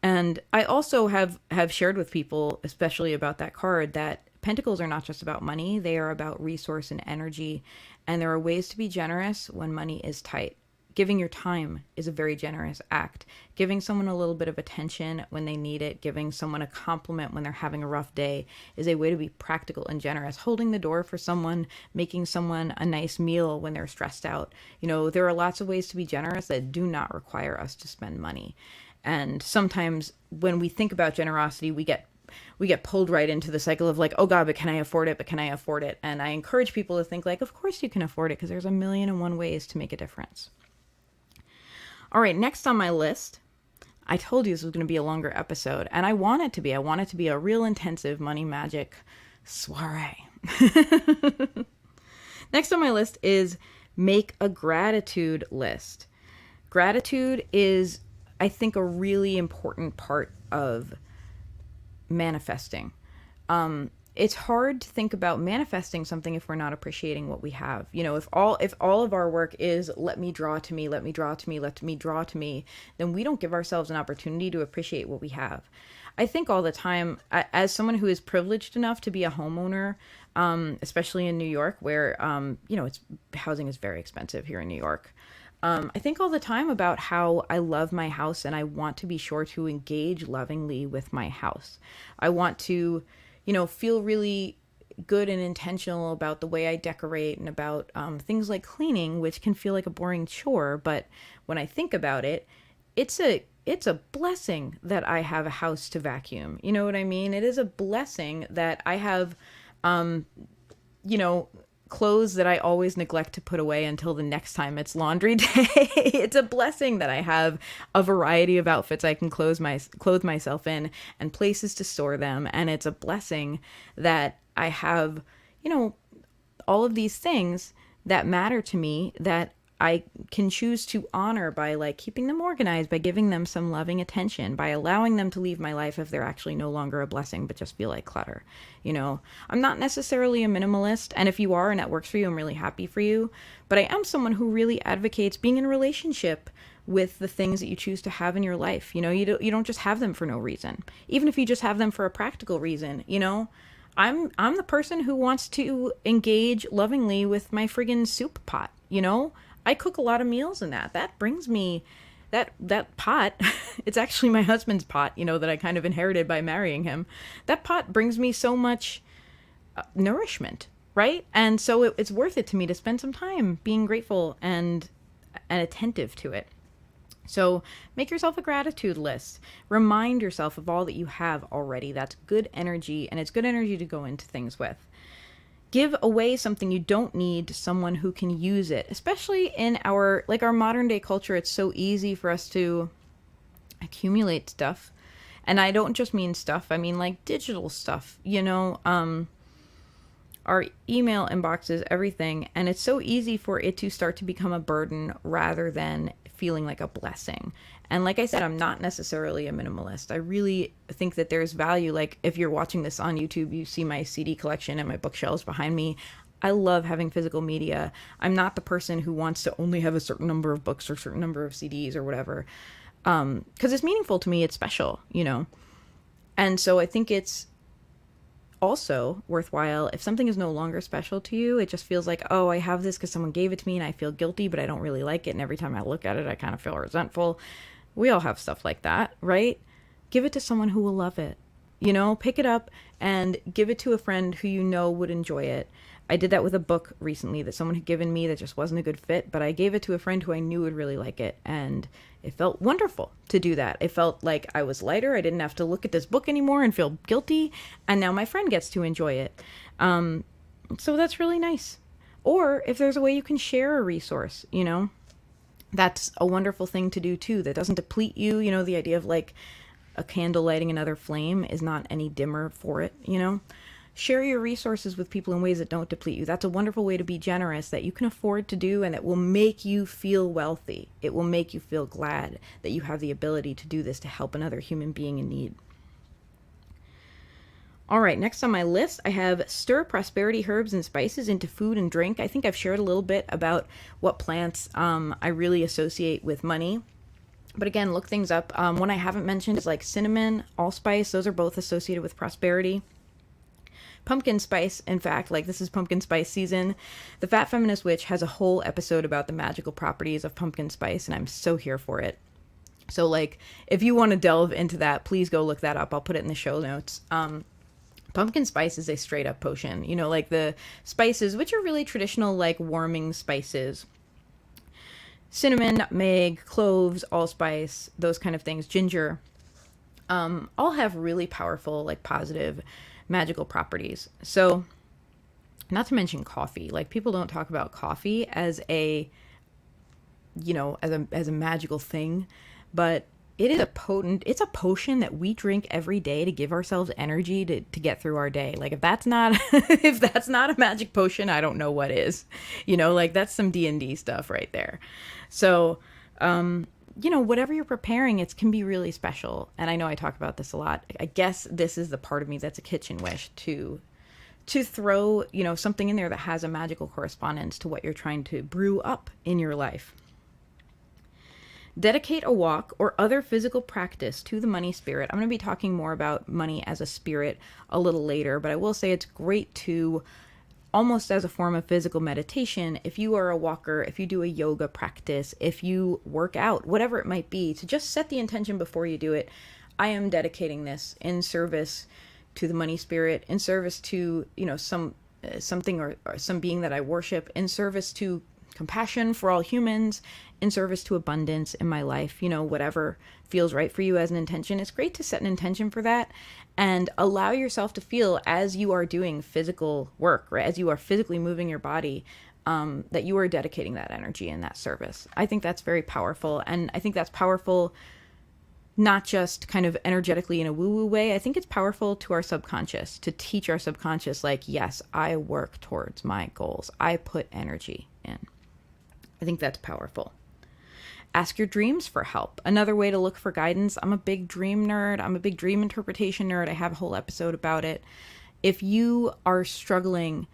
And I also have shared with people, especially about that card, that Pentacles are not just about money. They are about resource and energy. And there are ways to be generous when money is tight. Giving your time is a very generous act. Giving someone a little bit of attention when they need it, giving someone a compliment when they're having a rough day, is a way to be practical and generous. Holding the door for someone, making someone a nice meal when they're stressed out. There are lots of ways to be generous that do not require us to spend money. And sometimes when we think about generosity, we get pulled right into the cycle of like, oh God, but can I afford it? But can I afford it? And I encourage people to think like, of course you can afford it, because there's 1,000,001 ways to make a difference. All right, next on my list, I told you this was going to be a longer episode, and I want it to be. I want it to be a real intensive money magic soiree. Next on my list is make a gratitude list. Gratitude is, I think, a really important part of manifesting. It's hard to think about manifesting something if we're not appreciating what we have. If all of our work is let me draw to me, let me draw to me, let me draw to me, then we don't give ourselves an opportunity to appreciate what we have. I think all the time, as someone who is privileged enough to be a homeowner, especially in New York, where housing is very expensive here in New York. I think all the time about how I love my house, and I want to be sure to engage lovingly with my house. I want to feel really good and intentional about the way I decorate, and about things like cleaning, which can feel like a boring chore. But when I think about it, it's a blessing that I have a house to vacuum. You know what I mean? It is a blessing that I have, clothes that I always neglect to put away until the next time it's laundry day. It's a blessing that I have a variety of outfits I can clothe myself in, and places to store them. And it's a blessing that I have, all of these things that matter to me that I can choose to honor by like keeping them organized, by giving them some loving attention, by allowing them to leave my life if they're actually no longer a blessing, but just feel like clutter. I'm not necessarily a minimalist. And if you are and that works for you, I'm really happy for you. But I am someone who really advocates being in a relationship with the things that you choose to have in your life. You don't just have them for no reason. Even if you just have them for a practical reason, I'm the person who wants to engage lovingly with my friggin' soup pot. I cook a lot of meals in that. That brings me that pot. It's actually my husband's pot, that I kind of inherited by marrying him. That pot brings me so much nourishment, right? And so it's worth it to me to spend some time being grateful and attentive to it. So make yourself a gratitude list. Remind yourself of all that you have already. That's good energy, and it's good energy to go into things with. Give away something you don't need to someone who can use it, especially in our modern day culture. It's so easy for us to accumulate stuff. And I don't just mean stuff, I mean like digital stuff, our email inboxes, everything. And it's so easy for it to start to become a burden rather than feeling like a blessing. And like I said, I'm not necessarily a minimalist. I really think that there's value. Like if you're watching this on YouTube, you see my CD collection and my bookshelves behind me. I love having physical media. I'm not the person who wants to only have a certain number of books or a certain number of CDs or whatever. Because it's meaningful to me. It's special, And so I think it's also worthwhile if something is no longer special to you. It just feels like, oh, I have this because someone gave it to me and I feel guilty, but I don't really like it. And every time I look at it, I kind of feel resentful. We all have stuff like that, right? Give it to someone who will love it. Pick it up and give it to a friend who would enjoy it. I did that with a book recently that someone had given me that just wasn't a good fit, but I gave it to a friend who I knew would really like it. And it felt wonderful to do that. It felt like I was lighter. I didn't have to look at this book anymore and feel guilty. And now my friend gets to enjoy it. So that's really nice. Or if there's a way you can share a resource, that's a wonderful thing to do too. That doesn't deplete you. The idea of like a candle lighting another flame is not any dimmer for it, Share your resources with people in ways that don't deplete you. That's a wonderful way to be generous that you can afford to do, and it will make you feel wealthy. It will make you feel glad that you have the ability to do this to help another human being in need. All right, next on my list, I have stir prosperity herbs and spices into food and drink. I think I've shared a little bit about what plants I really associate with money. But again, look things up. One I haven't mentioned is like cinnamon, allspice. Those are both associated with prosperity. Pumpkin spice, in fact, like this is pumpkin spice season. The Fat Feminist Witch has a whole episode about the magical properties of pumpkin spice, and I'm so here for it. So like, if you want to delve into that, please go look that up. I'll put it in the show notes. Pumpkin spice is a straight up potion. Like the spices, which are really traditional, like warming spices. Cinnamon, nutmeg, cloves, allspice, those kind of things, ginger, all have really powerful, like positive magical properties. So not to mention coffee. Like people don't talk about coffee as a magical thing, but it is it's a potion that we drink every day to give ourselves energy to get through our day. Like if that's not a magic potion, I don't know what is. Like that's some D&D stuff right there. So whatever you're preparing, it can be really special. And I know I talk about this a lot. I guess this is the part of me that's a kitchen wish to throw, something in there that has a magical correspondence to what you're trying to brew up in your life. Dedicate a walk or other physical practice to the money spirit. I'm going to be talking more about money as a spirit a little later, but I will say it's great to almost as a form of physical meditation, if you are a walker, if you do a yoga practice, if you work out, whatever it might be, to just set the intention before you do it. I am dedicating this in service to the money spirit, in service to, something or some being that I worship, in service to compassion for all humans, in service to abundance in my life, whatever feels right for you as an intention. It's great to set an intention for that and allow yourself to feel as you are doing physical work, right? As you are physically moving your body, that you are dedicating that energy in that service. I think that's very powerful. And I think that's powerful not just kind of energetically in a woo-woo way. I think it's powerful to our subconscious, to teach our subconscious, like, yes, I work towards my goals. I put energy in. I think that's powerful. Ask your dreams for help. Another way to look for guidance. I'm a big dream nerd. I'm a big dream interpretation nerd. I have a whole episode about it. If you are struggling,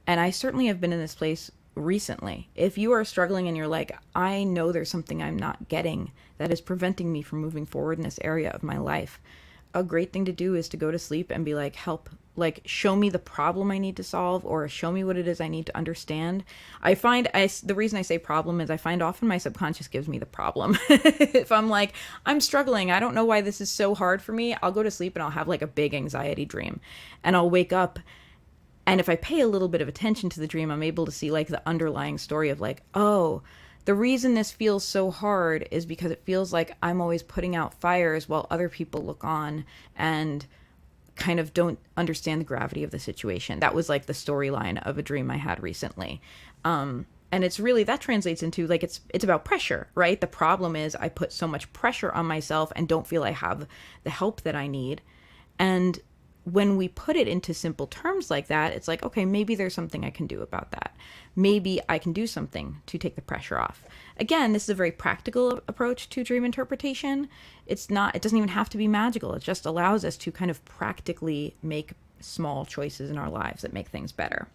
and I certainly have been in this place recently, if you are struggling and you're like, I know there's something I'm not getting that is preventing me from moving forward in this area of my life, a great thing to do is to go to sleep and be like, help, like show me the problem I need to solve, or show me what it is I need to understand. The reason I say problem is I find often my subconscious gives me the problem. If I'm like, I'm struggling, I don't know why this is so hard for me, I'll go to sleep and I'll have like a big anxiety dream, and I'll wake up, and if I pay a little bit of attention to the dream, I'm able to see like the underlying story of like, oh, the reason this feels so hard is because it feels like I'm always putting out fires while other people look on and kind of don't understand the gravity of the situation. That was like the storyline of a dream I had recently. And it's really, that translates into like, it's about pressure, right? The problem is I put so much pressure on myself and don't feel I have the help that I need. And when we put it into simple terms like that, it's like, okay, maybe there's something I can do about that. Maybe I can do something to take the pressure off. Again, this is a very practical approach to dream interpretation. It doesn't even have to be magical. It just allows us to kind of practically make small choices in our lives that make things better.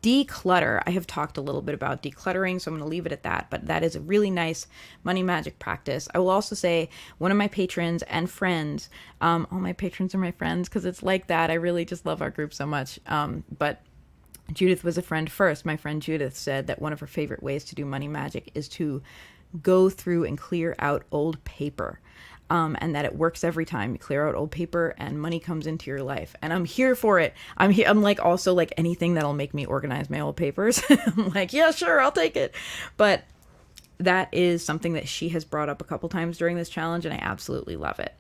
Declutter. I have talked a little bit about decluttering, so I'm going to leave it at that, but that is a really nice money magic practice. I will also say one of my patrons and friends, all my patrons are my friends because it's like that. I really just love our group so much. But Judith was a friend first. My friend Judith said that one of her favorite ways to do money magic is to go through and clear out old paper. And that it works every time. You clear out old paper and money comes into your life. And I'm here for it. I'm like also like anything that'll make me organize my old papers. I'm like, yeah, sure, I'll take it. But that is something that she has brought up a couple times during this challenge, and I absolutely love it.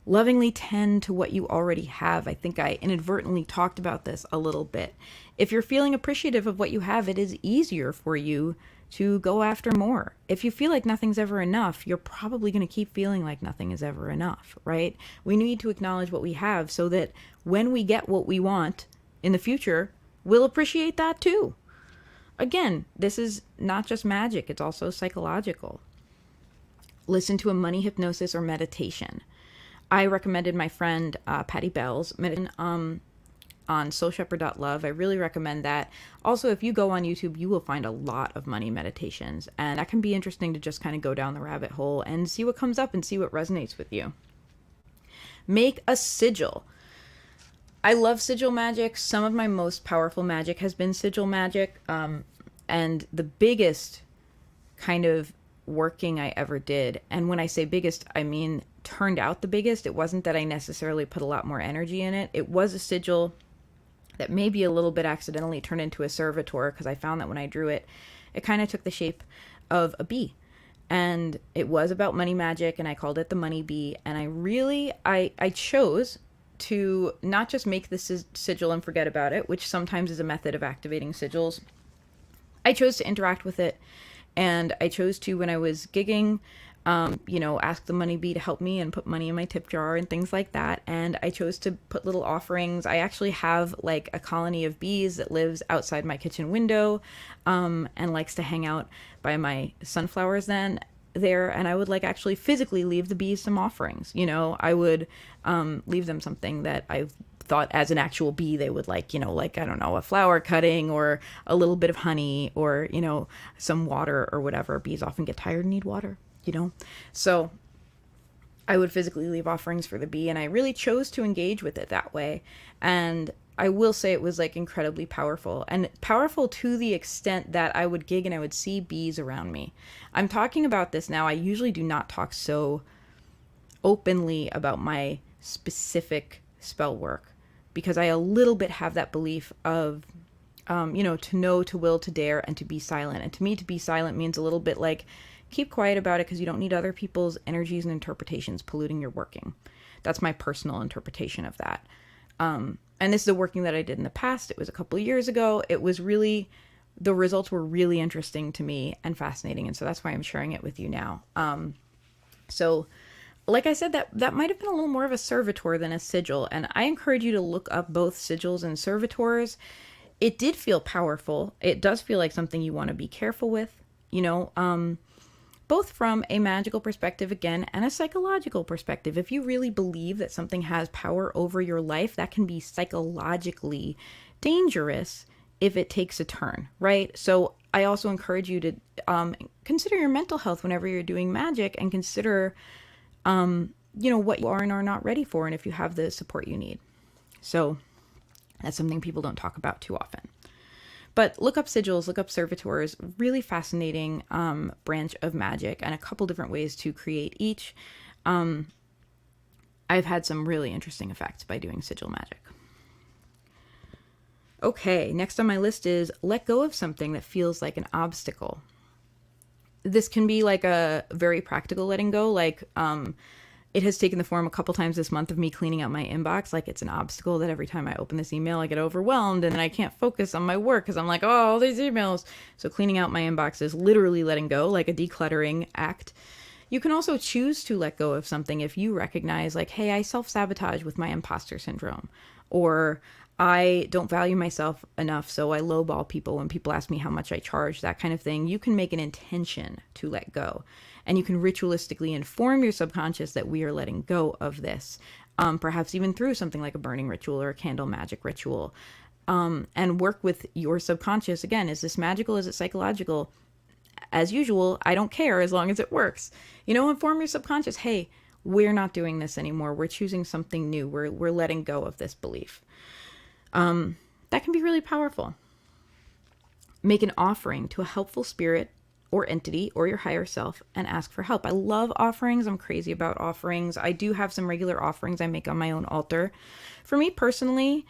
Lovingly tend to what you already have. I think I inadvertently talked about this a little bit. If you're feeling appreciative of what you have, it is easier for you to go after more. If you feel like nothing's ever enough, you're probably going to keep feeling like nothing is ever enough, right? We need to acknowledge what we have so that when we get what we want in the future, we'll appreciate that too. Again, this is not just magic, it's also psychological. Listen to a money hypnosis or meditation. I recommended my friend Pattie Belle's meditation on soulshepherd.love. I really recommend that. Also, if you go on YouTube, you will find a lot of money meditations, and that can be interesting to just kind of go down the rabbit hole and see what comes up and see what resonates with you. Make a sigil. I love sigil magic. Some of my most powerful magic has been sigil magic, and the biggest kind of working I ever did, and when I say biggest, I mean turned out the biggest. It wasn't that I necessarily put a lot more energy in it. It was a sigil that maybe a little bit accidentally turned into a servitor, because I found that when I drew it, it kind of took the shape of a bee. And it was about money magic, and I called it the money bee. And I chose to not just make the sigil and forget about it, which sometimes is a method of activating sigils. I chose to interact with it, and I chose to, when I was gigging, ask the money bee to help me and put money in my tip jar and things like that. And I chose to put little offerings. I actually have like a colony of bees that lives outside my kitchen window, and likes to hang out by my sunflowers there. And I would like actually physically leave the bees some offerings. I would leave them something that I thought as an actual bee they would like, I don't know, a flower cutting or a little bit of honey or, some water or whatever. Bees often get tired and need water. So I would physically leave offerings for the bee, and I really chose to engage with it that way. And I will say it was like incredibly powerful, and powerful to the extent that I would gig and I would see bees around me. I'm talking about this now. I usually do not talk so openly about my specific spell work, because I a little bit have that belief of, to know, to will, to dare, and to be silent. And to me, to be silent means a little bit like, keep quiet about it because you don't need other people's energies and interpretations polluting your working. That's my personal interpretation of that. And this is a working that I did in the past. It was a couple of years ago. It was really, the results were really interesting to me and fascinating. And so that's why I'm sharing it with you now. So like I said, that might have been a little more of a servitor than a sigil. And I encourage you to look up both sigils and servitors. It did feel powerful. It does feel like something you want to be careful with, both from a magical perspective, again, and a psychological perspective. If you really believe that something has power over your life, that can be psychologically dangerous if it takes a turn, right? So I also encourage you to consider your mental health whenever you're doing magic, and consider, what you are and are not ready for, and if you have the support you need. So that's something people don't talk about too often. But look up sigils, look up servitors, really fascinating branch of magic, and a couple different ways to create each. I've had some really interesting effects by doing sigil magic. Okay, next on my list is let go of something that feels like an obstacle. This can be like a very practical letting go, like It has taken the form a couple times this month of me cleaning out my inbox. Like, it's an obstacle that every time I open this email, I get overwhelmed and I can't focus on my work because I'm like, oh, all these emails. So cleaning out my inbox is literally letting go, like a decluttering act. You can also choose to let go of something if you recognize, like, hey, I self-sabotage with my imposter syndrome, or I don't value myself enough, so I lowball people when people ask me how much I charge, that kind of thing. You can make an intention to let go, and you can ritualistically inform your subconscious that we are letting go of this, perhaps even through something like a burning ritual or a candle magic ritual, and work with your subconscious. Again, is this magical? Is it psychological? As usual, I don't care as long as it works. Inform your subconscious, hey, we're not doing this anymore. We're choosing something new. We're letting go of this belief. That can be really powerful. Make an offering to a helpful spirit or entity or your higher self and ask for help. I love offerings. I'm crazy about offerings. I do have some regular offerings I make on my own altar. For me personally,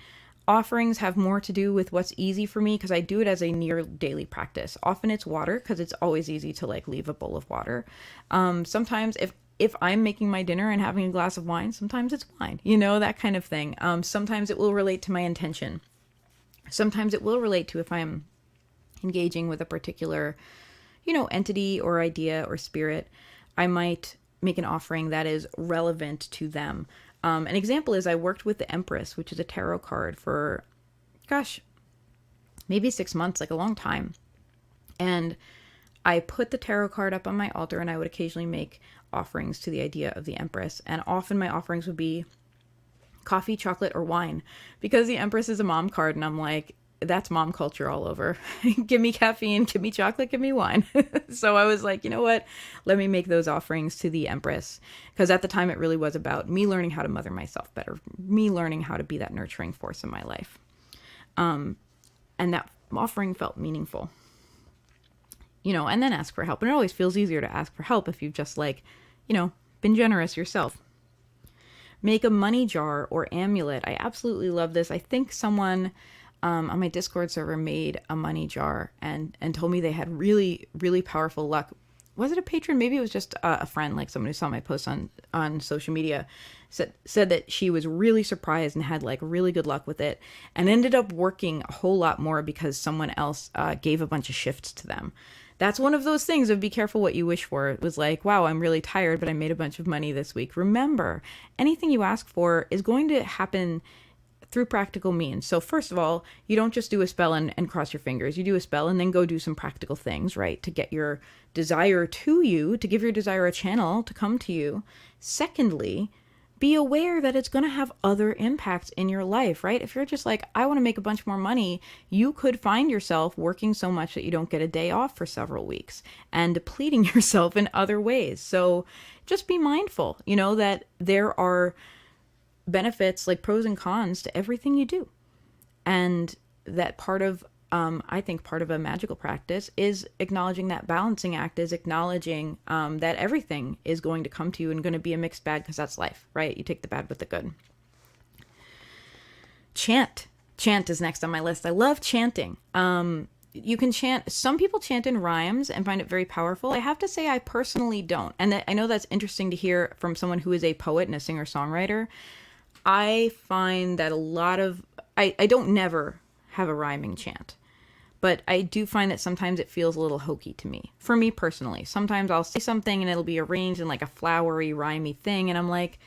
offerings have more to do with what's easy for me because I do it as a near daily practice. Often it's water because it's always easy to like leave a bowl of water. Sometimes if I'm making my dinner and having a glass of wine, sometimes it's wine, that kind of thing. Sometimes it will relate to my intention. Sometimes it will relate to if I'm engaging with a particular, entity or idea or spirit. I might make an offering that is relevant to them. An example is I worked with the Empress, which is a tarot card for, maybe 6 months, like a long time. And I put the tarot card up on my altar and I would occasionally make offerings to the idea of the Empress. And often my offerings would be coffee, chocolate, or wine because the Empress is a mom card. And I'm like, that's mom culture all over. Give me caffeine, give me chocolate, give me wine. So I was like, you know what? Let me make those offerings to the Empress. Because at the time it really was about me learning how to mother myself better, me learning how to be that nurturing force in my life. And that offering felt meaningful. And then ask for help. And it always feels easier to ask for help if you've just been generous yourself. Make a money jar or amulet. I absolutely love this. I think someone on my Discord server made a money jar and told me they had really, really powerful luck. Was it a patron? Maybe it was just a friend, like someone who saw my post on social media, said that she was really surprised and had like really good luck with it and ended up working a whole lot more because someone else gave a bunch of shifts to them. That's one of those things of be careful what you wish for. It was like, wow, I'm really tired, but I made a bunch of money this week. Remember, anything you ask for is going to happen through practical means. So first of all, you don't just do a spell and cross your fingers. You do a spell and then go do some practical things, right? To get your desire to you, to give your desire a channel to come to you. Secondly, be aware that it's going to have other impacts in your life, right? If you're just like, I want to make a bunch more money, you could find yourself working so much that you don't get a day off for several weeks and depleting yourself in other ways. So just be mindful, that there are benefits, like pros and cons to everything you do. And that I think part of a magical practice is acknowledging that balancing act, is acknowledging that everything is going to come to you and going to be a mixed bag because that's life, right? You take the bad with the good. Chant is next on my list. I love chanting. You can chant. Some people chant in rhymes and find it very powerful. I have to say I personally don't. And I know that's interesting to hear from someone who is a poet and a singer-songwriter. I find that I don't never have a rhyming chant, but I do find that sometimes it feels a little hokey to me. For me personally, sometimes I'll say something and it'll be arranged in like a flowery, rhymey thing. And I'm like,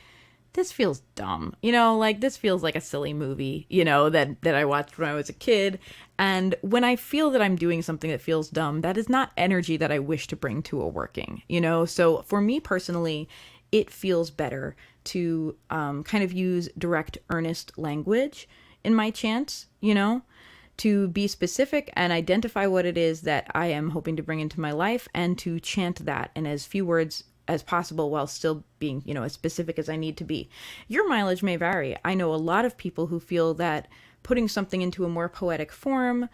this feels dumb, like this feels like a silly movie, that I watched when I was a kid. And when I feel that I'm doing something that feels dumb, that is not energy that I wish to bring to a working, So for me personally, it feels better to kind of use direct, earnest language in my chants, to be specific and identify what it is that I am hoping to bring into my life and to chant that in as few words as possible while still being, as specific as I need to be. Your mileage may vary. I know a lot of people who feel that putting something into a more poetic form,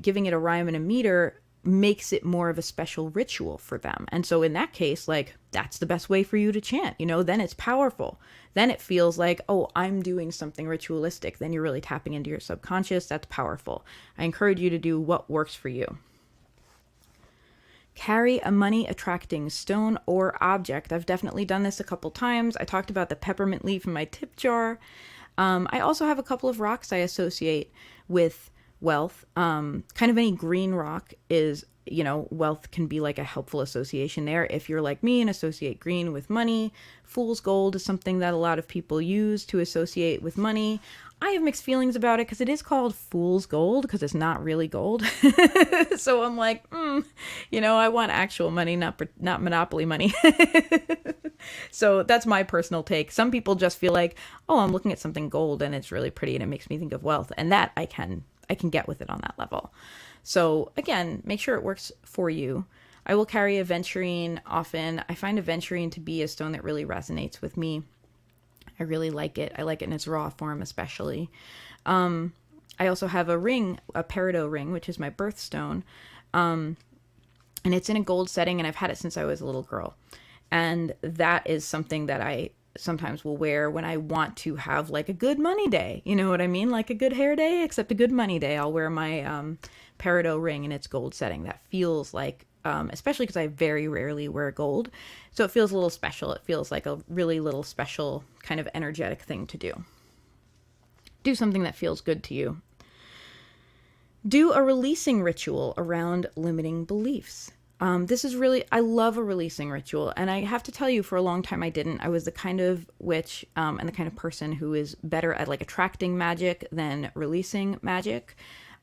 giving it a rhyme and a meter makes it more of a special ritual for them. And so in that case, like, that's the best way for you to chant, then it's powerful. Then it feels like, oh, I'm doing something ritualistic. Then you're really tapping into your subconscious. That's powerful. I encourage you to do what works for you. Carry a money attracting stone or object. I've definitely done this a couple times. I talked about the peppermint leaf in my tip jar. I also have a couple of rocks I associate with wealth. Kind of any green rock is, wealth can be like a helpful association there. If you're like me and associate green with money, fool's gold is something that a lot of people use to associate with money. I have mixed feelings about it because it is called fool's gold because it's not really gold. So I'm like, I want actual money, not monopoly money. So that's my personal take. Some people just feel like, oh, I'm looking at something gold and it's really pretty and it makes me think of wealth. And that I can get with it on that level. So again, make sure it works for you. I will carry aventurine often. I find aventurine to be a stone that really resonates with me. I really like it. I like it in its raw form, especially. I also have a ring, a peridot ring, which is my birthstone. And it's in a gold setting, and I've had it since I was a little girl. And that is something that I sometimes will wear when I want to have like a good money day. You know what I mean? Like a good hair day, except a good money day. I'll wear my peridot ring in its gold setting. That feels like, especially because I very rarely wear gold. So it feels a little special. It feels like a really little special kind of energetic thing to do. Do something that feels good to you. Do a releasing ritual around limiting beliefs. This is really, I love a releasing ritual. And I have to tell you, for a long time I didn't. I was the kind of witch and the kind of person who is better at like attracting magic than releasing magic.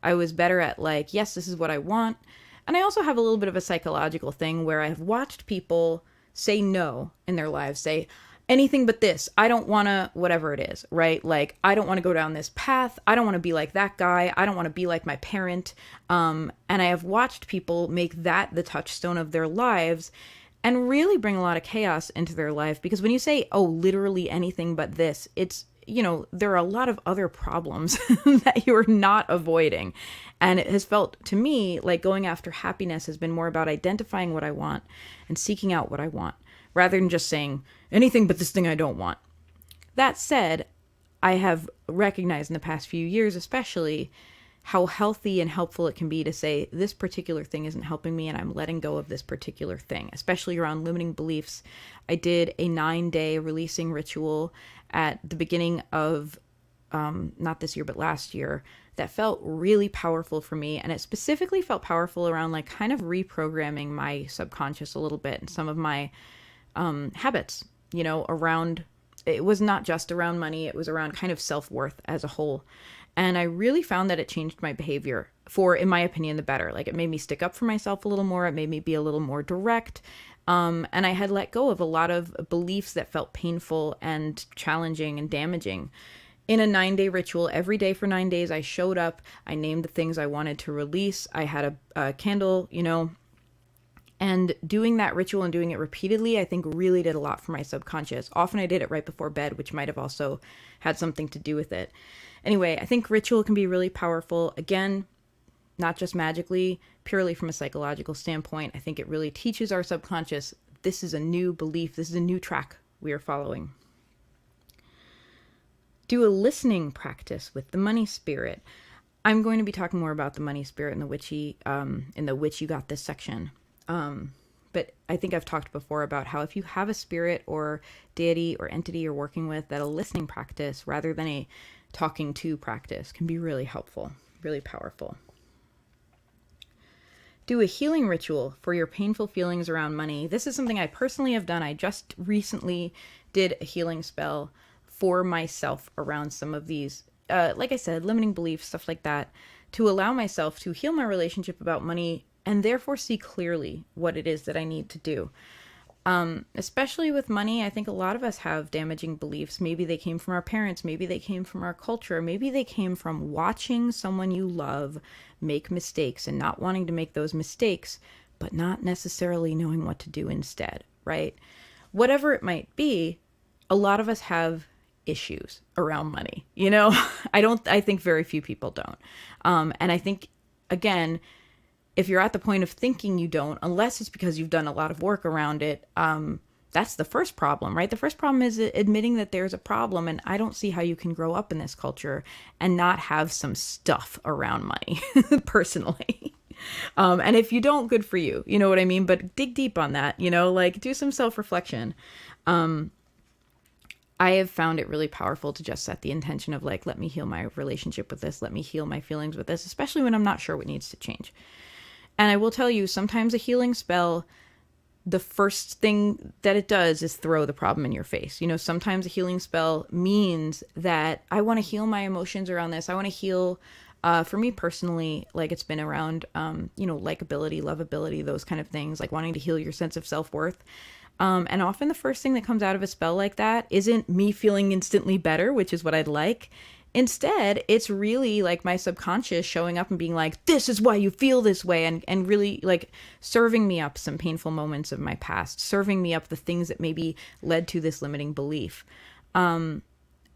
I was better at like, yes, this is what I want. And I also have a little bit of a psychological thing where I've watched people say no in their lives, say anything but this. I don't want to, whatever it is, right? Like, I don't want to go down this path. I don't want to be like that guy. I don't want to be like my parent. And I have watched people make that the touchstone of their lives and really bring a lot of chaos into their life. Because when you say, oh, literally anything but this, it's, there are a lot of other problems that you're not avoiding. And it has felt to me like going after happiness has been more about identifying what I want and seeking out what I want, rather than just saying anything but this thing I don't want. That said, I have recognized in the past few years, especially, how healthy and helpful it can be to say this particular thing isn't helping me and I'm letting go of this particular thing, especially around limiting beliefs. I did a 9-day releasing ritual at the beginning of, not this year, but last year, that felt really powerful for me. And it specifically felt powerful around like kind of reprogramming my subconscious a little bit and some of my habits, around, it was not just around money, it was around kind of self-worth as a whole. And I really found that it changed my behavior for, in my opinion, the better. Like, it made me stick up for myself a little more. It made me be a little more direct. And I had let go of a lot of beliefs that felt painful and challenging and damaging. In a 9-day ritual, every day for 9 days, I showed up. I named the things I wanted to release. I had a candle, and doing that ritual and doing it repeatedly, I think really did a lot for my subconscious. Often I did it right before bed, which might have also had something to do with it. Anyway, I think ritual can be really powerful. Again, not just magically, purely from a psychological standpoint. I think it really teaches our subconscious, this is a new belief, this is a new track we are following. Do a listening practice with the money spirit. I'm going to be talking more about the money spirit in the Witch You Got This section. But I think I've talked before about how if you have a spirit or deity or entity you're working with, that a listening practice rather than a talking to practice can be really helpful, really powerful. Do a healing ritual for your painful feelings around money. This is something I personally have done. I just recently did a healing spell for myself around some of these, like I said, limiting beliefs, stuff like that, to allow myself to heal my relationship about money and therefore see clearly what it is that I need to do. Especially with money, I think a lot of us have damaging beliefs. Maybe they came from our parents, maybe they came from our culture, maybe they came from watching someone you love make mistakes and not wanting to make those mistakes, but not necessarily knowing what to do instead, right? Whatever it might be, a lot of us have issues around money, I think very few people don't. And I think, again, if you're at the point of thinking you don't, unless it's because you've done a lot of work around it, that's the first problem, right? The first problem is admitting that there's a problem, and I don't see how you can grow up in this culture and not have some stuff around money, personally. And if you don't, good for you. You know what I mean? But dig deep on that, like do some self-reflection. I have found it really powerful to just set the intention of like, let me heal my relationship with this. Let me heal my feelings with this, especially when I'm not sure what needs to change. And I will tell you, sometimes a healing spell, the first thing that it does is throw the problem in your face. Sometimes a healing spell means that I want to heal my emotions around this. I want to heal, for me personally, like it's been around, likability, lovability, those kind of things, like wanting to heal your sense of self-worth. And often the first thing that comes out of a spell like that isn't me feeling instantly better, which is what I'd like. Instead, it's really like my subconscious showing up and being like, this is why you feel this way. And really like serving me up some painful moments of my past, serving me up the things that maybe led to this limiting belief. And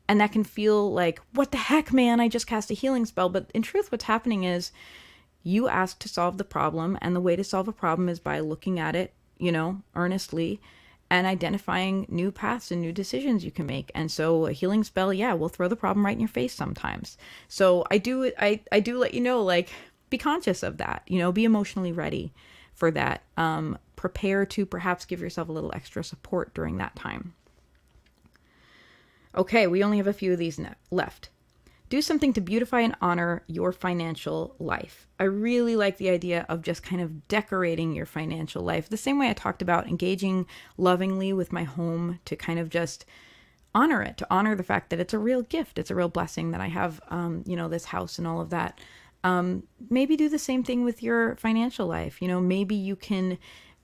that can feel like, what the heck, man, I just cast a healing spell. But in truth, what's happening is you ask to solve the problem. And the way to solve a problem is by looking at it, earnestly, and identifying new paths and new decisions you can make. And so a healing spell, will throw the problem right in your face sometimes. So I do let you know, like, be conscious of that, be emotionally ready for that. Prepare to perhaps give yourself a little extra support during that time. Okay, we only have a few of these left. Do something to beautify and honor your financial life. I really like the idea of just kind of decorating your financial life. The same way I talked about engaging lovingly with my home to kind of just honor it, to honor the fact that it's a real gift. It's a real blessing that I have, this house and all of that. Maybe do the same thing with your financial life. Maybe you can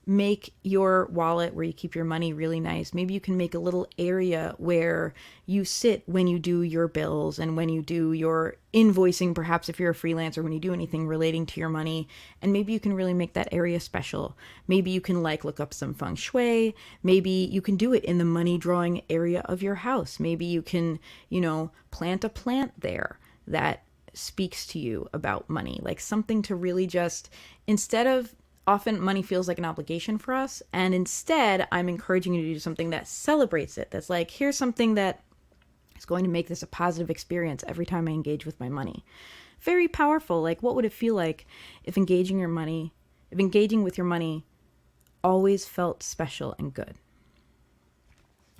make your wallet where you keep your money really nice. Maybe you can make a little area where you sit when you do your bills and when you do your invoicing, perhaps if you're a freelancer, when you do anything relating to your money. And maybe you can really make that area special. Maybe you can look up some feng shui. Maybe you can do it in the money drawing area of your house. Maybe you can, plant a plant there that speaks to you about money, like something to really just, instead of, often money feels like an obligation for us. And instead, I'm encouraging you to do something that celebrates it. That's like, here's something that is going to make this a positive experience every time I engage with my money. Very powerful. Like, what would it feel like if engaging with your money always felt special and good?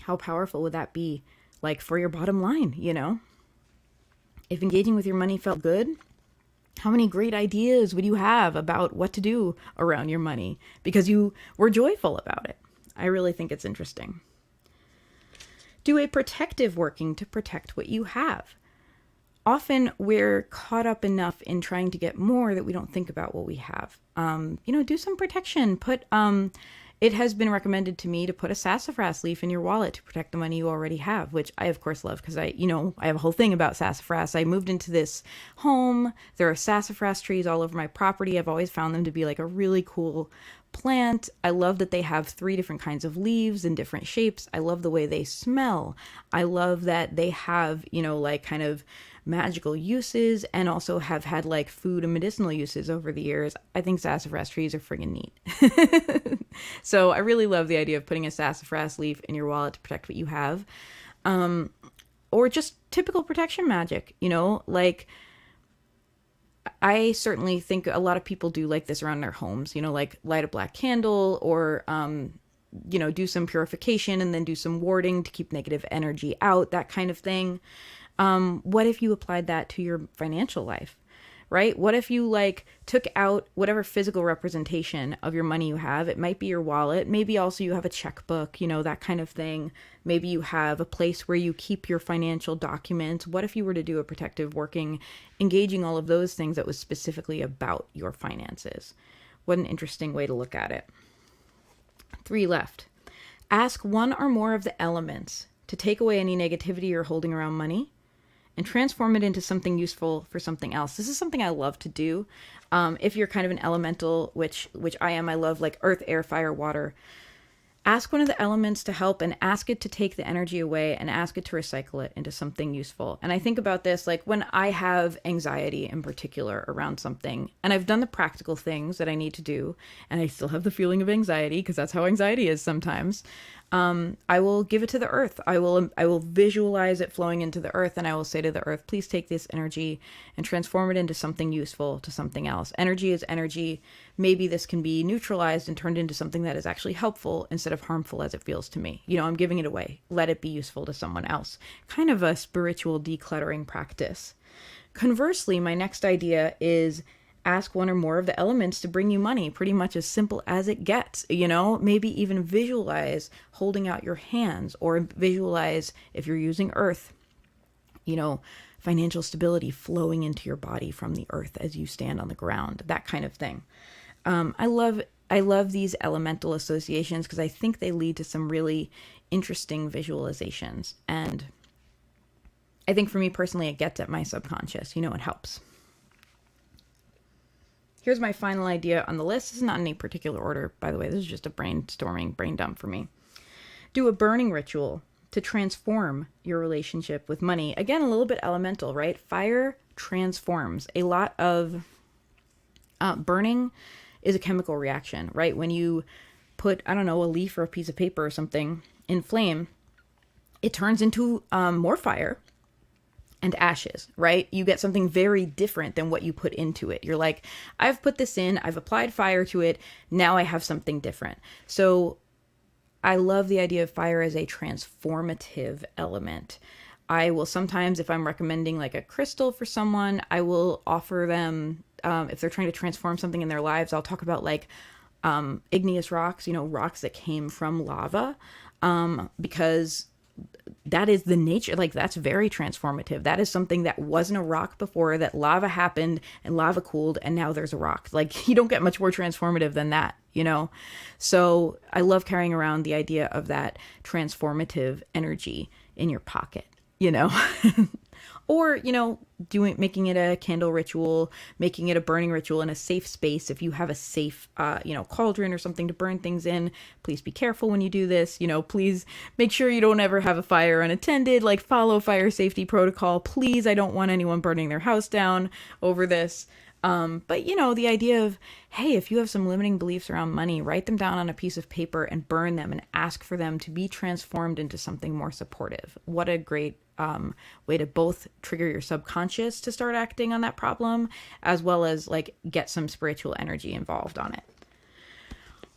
How powerful would that be, like, for your bottom line, If engaging with your money felt good, how many great ideas would you have about what to do around your money because you were joyful about it? I really think it's interesting. Do a protective working to protect what you have. Often we're caught up enough in trying to get more that we don't think about what we have. Do some protection. It has been recommended to me to put a sassafras leaf in your wallet to protect the money you already have, which I of course love because I have a whole thing about sassafras. I moved into this home. There are sassafras trees all over my property. I've always found them to be like a really cool plant. I love that they have 3 different kinds of leaves in different shapes. I love the way they smell. I love that they have, kind of magical uses and also have had like food and medicinal uses over the years. I think sassafras trees are friggin' neat. So I really love the idea of putting a sassafras leaf in your wallet to protect what you have. Or just typical protection magic, like I certainly think a lot of people do like this around their homes, like light a black candle or, do some purification and then do some warding to keep negative energy out, that kind of thing. What if you applied that to your financial life, right? What if you took out whatever physical representation of your money you have? It might be your wallet. Maybe also you have a checkbook, that kind of thing. Maybe you have a place where you keep your financial documents. What if you were to do a protective working, engaging all of those things that was specifically about your finances? What an interesting way to look at it. 3 left. Ask one or more of the elements to take away any negativity you're holding around money and transform it into something useful for something else. This is something I love to do. If you're kind of an elemental, which I am, I love like earth, air, fire, water. Ask one of the elements to help and ask it to take the energy away and ask it to recycle it into something useful. And I think about this like when I have anxiety in particular around something, and I've done the practical things that I need to do, and I still have the feeling of anxiety because that's how anxiety is sometimes. I will give it to the earth. I will visualize it flowing into the earth, and I will say to the earth, please take this energy and transform it into something useful, to something else. Energy is energy. Maybe this can be neutralized and turned into something that is actually helpful instead of harmful as it feels to me. I'm giving it away. Let it be useful to someone else. Kind of a spiritual decluttering practice. Conversely, my next idea is ask one or more of the elements to bring you money, pretty much as simple as it gets. Maybe even visualize holding out your hands, or visualize, if you're using earth, financial stability flowing into your body from the earth as you stand on the ground, that kind of thing. I love these elemental associations because I think they lead to some really interesting visualizations. And I think for me personally, it gets at my subconscious. It helps. Here's my final idea on the list. This is not in any particular order, by the way. This is just a brainstorming, brain dump for me. Do a burning ritual to transform your relationship with money. Again, a little bit elemental, right? Fire transforms. A lot of burning is a chemical reaction, right? When you put, a leaf or a piece of paper or something in flame, it turns into more fire and ashes, right? You get something very different than what you put into it. You're like, I've put this in, I've applied fire to it, now I have something different. So I love the idea of fire as a transformative element. I will sometimes, if I'm recommending like a crystal for someone, I will offer them, if they're trying to transform something in their lives, I'll talk about like igneous rocks, rocks that came from lava, because that is the nature, like that's very transformative. That is something that wasn't a rock before, that lava happened and lava cooled and now there's a rock. Like you don't get much more transformative than that, So I love carrying around the idea of that transformative energy in your pocket, or, making it a candle ritual, making it a burning ritual in a safe space. If you have a safe, cauldron or something to burn things in, please be careful when you do this. Please make sure you don't ever have a fire unattended, like follow fire safety protocol. Please, I don't want anyone burning their house down over this. But the idea of, hey, if you have some limiting beliefs around money, write them down on a piece of paper and burn them and ask for them to be transformed into something more supportive. What a great way to both trigger your subconscious to start acting on that problem, as well as like get some spiritual energy involved on it.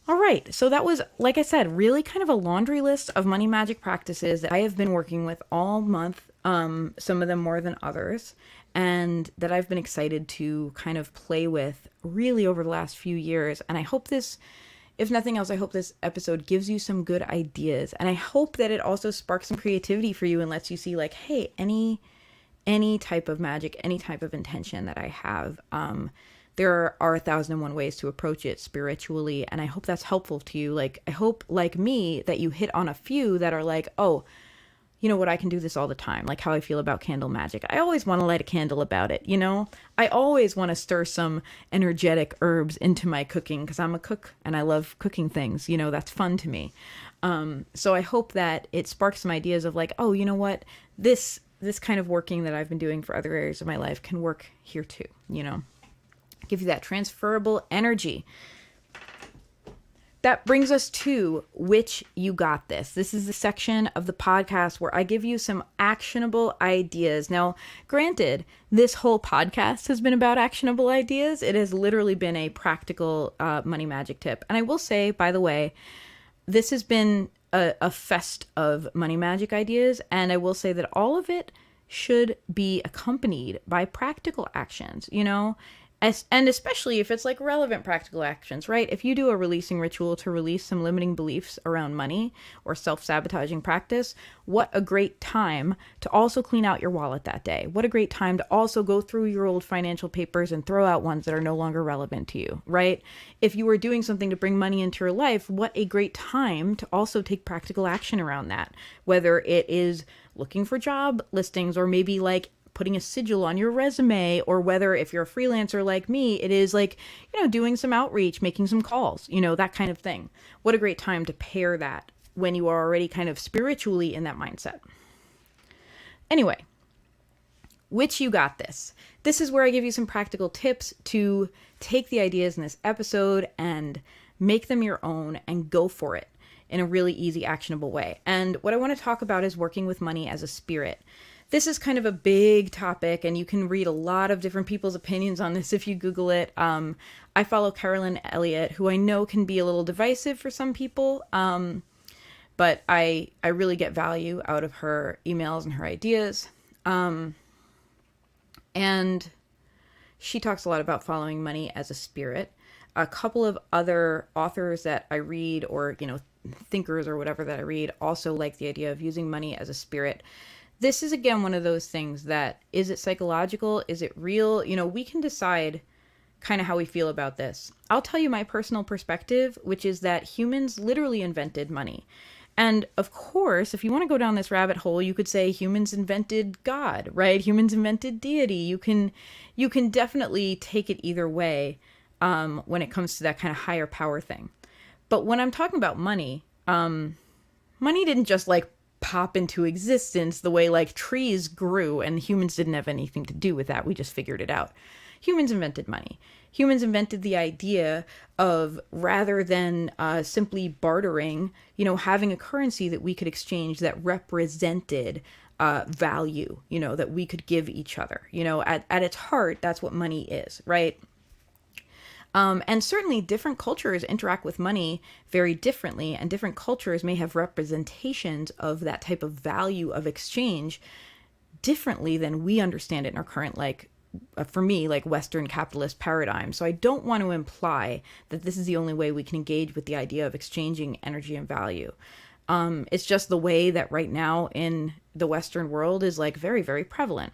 All right. So that was, like I said, really kind of a laundry list of money magic practices that I have been working with all month. Some of them more than others, and that I've been excited to kind of play with really over the last few years. And I hope this, if nothing else, I hope this episode gives you some good ideas. And I hope that it also sparks some creativity for you and lets you see like, hey, any type of magic, any type of intention that I have, there are 1,001 ways to approach it spiritually. And I hope that's helpful to you. Like, I hope, like me, that you hit on a few that are like, oh, you know what, I can do this all the time. Like how I feel about candle magic. I always want to light a candle about it, I always want to stir some energetic herbs into my cooking because I'm a cook and I love cooking things. That's fun to me. So I hope that it sparks some ideas of like, oh, you know what, this kind of working that I've been doing for other areas of my life can work here too, give you that transferable energy. That brings us to Which You Got This. This is the section of the podcast where I give you some actionable ideas. Now, granted, this whole podcast has been about actionable ideas. It has literally been a practical money magic tip. And I will say, by the way, this has been a fest of money magic ideas. And I will say that all of it should be accompanied by practical actions, and especially if it's like relevant practical actions, right? If you do a releasing ritual to release some limiting beliefs around money or self-sabotaging practice, what a great time to also clean out your wallet that day. What a great time to also go through your old financial papers and throw out ones that are no longer relevant to you, right? If you were doing something to bring money into your life, what a great time to also take practical action around that. Whether it is looking for job listings or maybe like putting a sigil on your resume, or whether if you're a freelancer like me, it is like, doing some outreach, making some calls, that kind of thing. What a great time to pair that when you are already kind of spiritually in that mindset. Anyway, Which You Got This. This is where I give you some practical tips to take the ideas in this episode and make them your own and go for it. in a really easy, actionable way. And what I want to talk about is working with money as a spirit. This is kind of a big topic, and you can read a lot of different people's opinions on this if you Google it. I follow Carolyn Elliott, who I know can be a little divisive for some people, but I really get value out of her emails and her ideas. And she talks a lot about following money as a spirit. A couple of other authors that I read, or, thinkers or whatever that I read, also like the idea of using money as a spirit. This is, again, one of those things that, is it psychological? Is it real? We can decide kind of how we feel about this. I'll tell you my personal perspective, which is that humans literally invented money. And of course, if you want to go down this rabbit hole, you could say humans invented God, right? Humans invented deity. You can definitely take it either way when it comes to that kind of higher power thing. But when I'm talking about money, money didn't just pop into existence the way trees grew, and humans didn't have anything to do with that. We just figured it out. Humans invented money. Humans invented the idea of, rather than simply bartering, having a currency that we could exchange that represented value, that we could give each other. At its heart, that's what money is, right? And certainly different cultures interact with money very differently, and different cultures may have representations of that type of value of exchange differently than we understand it in our current, for me, Western capitalist paradigm. So I don't want to imply that this is the only way we can engage with the idea of exchanging energy and value. It's just the way that right now in the Western world is very, very prevalent.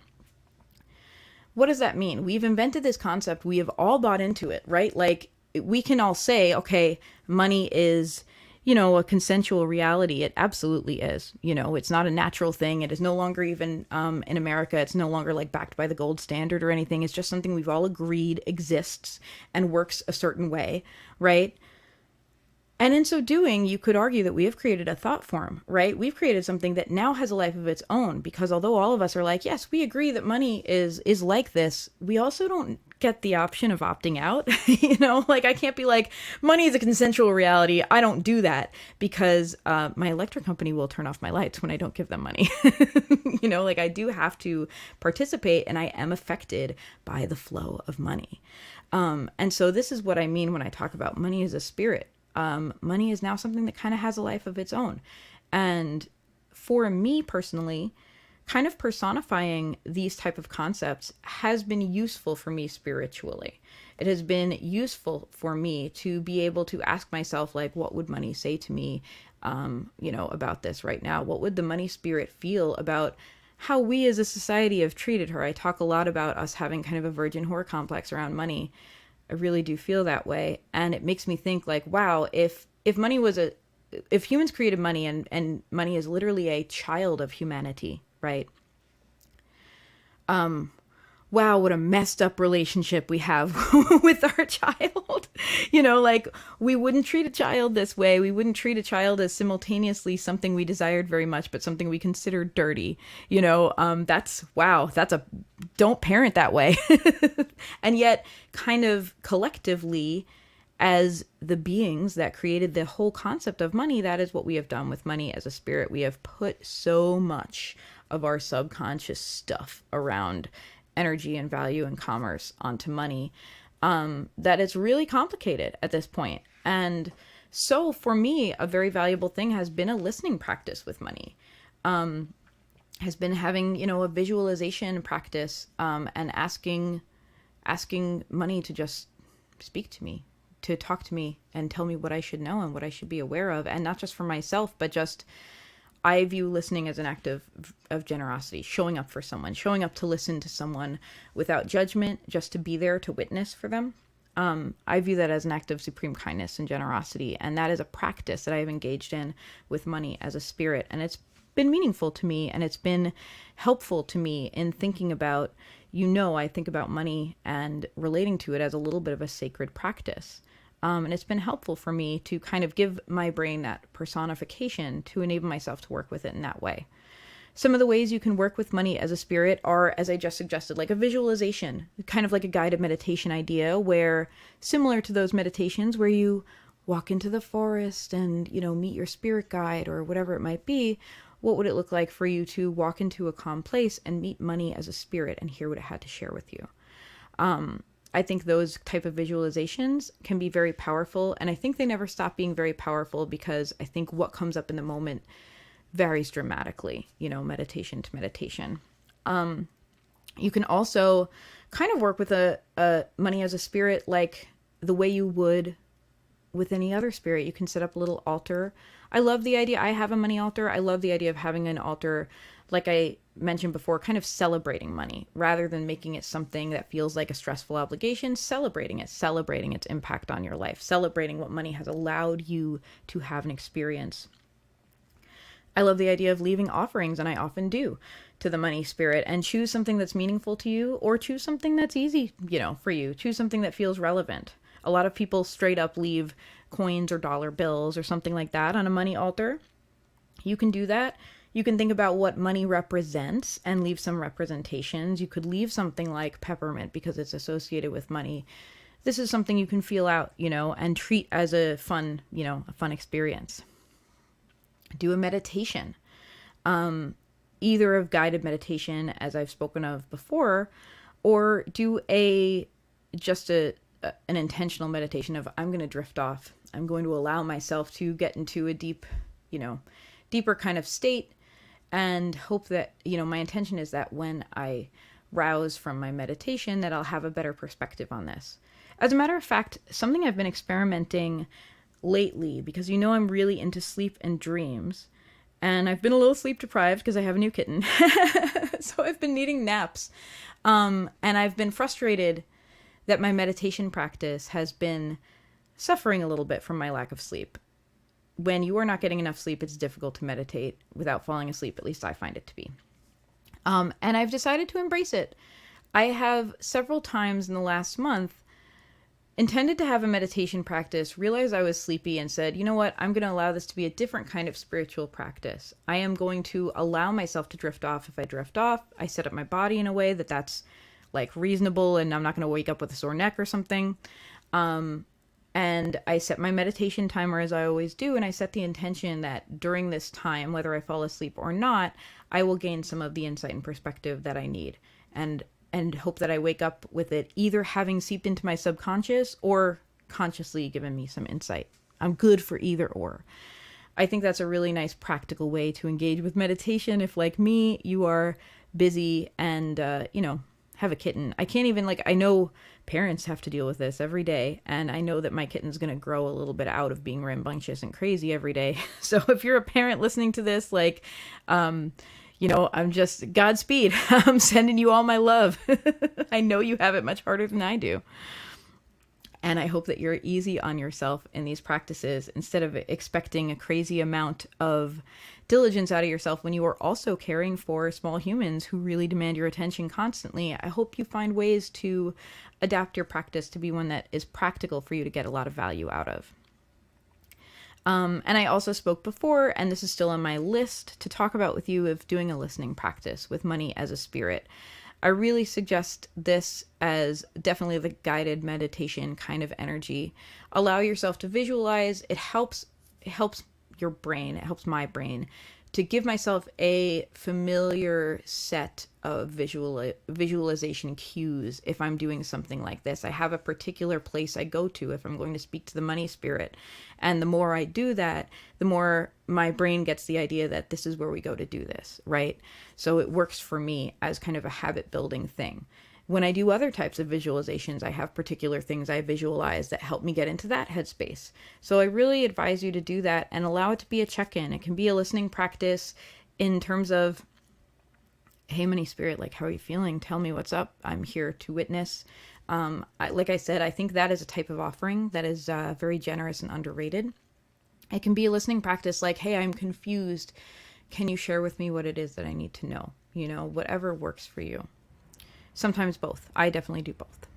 What does that mean? We've invented this concept. We have all bought into it, right? We can all say, okay, money is, a consensual reality. It absolutely is. It's not a natural thing. It is no longer even in America. It's no longer backed by the gold standard or anything. It's just something we've all agreed exists and works a certain way, right? And in so doing, you could argue that we have created a thought form, right? We've created something that now has a life of its own, because although all of us are yes, we agree that money is like this, we also don't get the option of opting out. I can't be money is a consensual reality. I don't do that because my electric company will turn off my lights when I don't give them money. I do have to participate, and I am affected by the flow of money. And so this is what I mean when I talk about money as a spirit. Money is now something that kind of has a life of its own. And for me personally, kind of personifying these type of concepts has been useful for me spiritually. It has been useful for me to be able to ask myself, what would money say to me, about this right now? What would the money spirit feel about how we as a society have treated her? I talk a lot about us having kind of a virgin whore complex around money. I really do feel that way. And it makes me think wow, if money was if humans created money, and money is literally a child of humanity, right? Wow, what a messed up relationship we have with our child. We wouldn't treat a child this way. We wouldn't treat a child as simultaneously something we desired very much, but something we considered dirty. That's don't parent that way. And yet, kind of collectively, as the beings that created the whole concept of money, that is what we have done with money as a spirit. We have put so much of our subconscious stuff around energy and value and commerce onto money that it's really complicated at this point. And so for me, a very valuable thing has been a listening practice with money. Has been having, a visualization practice, and asking money to just speak to me, to talk to me and tell me what I should know and what I should be aware of. And not just for myself, but just, I view listening as an act of generosity, showing up for someone, showing up to listen to someone without judgment, just to be there to witness for them. I view that as an act of supreme kindness and generosity. And that is a practice that I have engaged in with money as a spirit. And it's been meaningful to me, and it's been helpful to me in thinking about, I think about money and relating to it as a little bit of a sacred practice. And it's been helpful for me to kind of give my brain that personification to enable myself to work with it in that way. Some of the ways you can work with money as a spirit are, as I just suggested, like a visualization, kind of like a guided meditation idea, where similar to those meditations where you walk into the forest and, meet your spirit guide or whatever it might be, what would it look like for you to walk into a calm place and meet money as a spirit and hear what it had to share with you? I think those type of visualizations can be very powerful, and I think they never stop being very powerful because I think what comes up in the moment varies dramatically, meditation to meditation. You can also kind of work with a money as a spirit like the way you would with any other spirit. You can set up a little altar. I love the idea. I have a money altar. I love the idea of having an altar, like I mentioned before, kind of celebrating money rather than making it something that feels like a stressful obligation. Celebrating its impact on your life, celebrating what money has allowed you to have an experience. I love the idea of leaving offerings, and I often do, to the money spirit, and choose something that's meaningful to you, or choose something that's easy, for you. Choose something that feels relevant. A lot of people straight up leave coins or dollar bills or something like that on a money altar. You can do that. You can think about what money represents and leave some representations. You could leave something like peppermint because it's associated with money. This is something you can feel out, and treat as a fun experience. Do a meditation, either of guided meditation, as I've spoken of before, or do an intentional meditation of, I'm going to drift off. I'm going to allow myself to get into a deeper kind of state, and hope that, my intention is that when I rouse from my meditation, that I'll have a better perspective on this. As a matter of fact, something I've been experimenting lately, because I'm really into sleep and dreams, and I've been a little sleep deprived because I have a new kitten. So I've been needing naps. And I've been frustrated that my meditation practice has been suffering a little bit from my lack of sleep. When you are not getting enough sleep, it's difficult to meditate without falling asleep. At least I find it to be. And I've decided to embrace it. I have several times in the last month intended to have a meditation practice, realized I was sleepy, and said, you know what, I'm going to allow this to be a different kind of spiritual practice. I am going to allow myself to drift off. If I drift off, I set up my body in a way that's like reasonable, and I'm not going to wake up with a sore neck or something. And I set my meditation timer, as I always do, and I set the intention that during this time, whether I fall asleep or not, I will gain some of the insight and perspective that I need, and hope that I wake up with it either having seeped into my subconscious or consciously given me some insight. I'm good for either or. I think that's a really nice practical way to engage with meditation if, like me, you are busy and, have a kitten. I can't even, I know parents have to deal with this every day, and I know that my kitten's going to grow a little bit out of being rambunctious and crazy every day. So if you're a parent listening to this, I'm just Godspeed. I'm sending you all my love. I know you have it much harder than I do. And I hope that you're easy on yourself in these practices instead of expecting a crazy amount of diligence out of yourself when you are also caring for small humans who really demand your attention constantly. I hope you find ways to adapt your practice to be one that is practical for you to get a lot of value out of. And I also spoke before, and this is still on my list to talk about with you, of doing a listening practice with money as a spirit. I really suggest this as definitely the guided meditation kind of energy. Allow yourself to visualize. It helps your brain, it helps my brain to give myself a familiar set of visualization cues if I'm doing something like this. I have a particular place I go to if I'm going to speak to the money spirit. And the more I do that, the more my brain gets the idea that this is where we go to do this, right? So it works for me as kind of a habit building thing. When I do other types of visualizations, I have particular things I visualize that help me get into that headspace. So I really advise you to do that and allow it to be a check-in. It can be a listening practice in terms of, hey, money spirit, how are you feeling? Tell me what's up. I'm here to witness. Like I said, I think that is a type of offering that is very generous and underrated. It can be a listening practice like, hey, I'm confused. Can you share with me what it is that I need to know? Whatever works for you. Sometimes both. I definitely do both.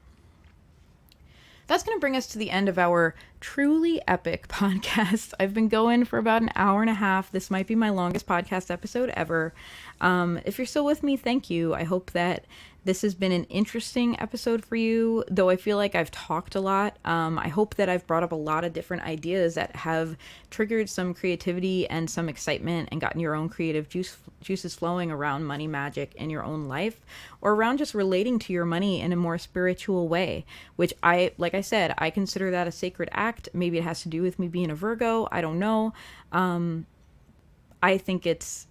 That's going to bring us to the end of our truly epic podcast. I've been going for about an hour and a half. This might be my longest podcast episode ever. If you're still with me, thank you. I hope that this has been an interesting episode for you, though I feel like I've talked a lot. I hope that I've brought up a lot of different ideas that have triggered some creativity and some excitement and gotten your own creative juices flowing around money magic in your own life, or around just relating to your money in a more spiritual way, which like I said, I consider that a sacred act. Maybe it has to do with me being a Virgo. I don't know. I think it's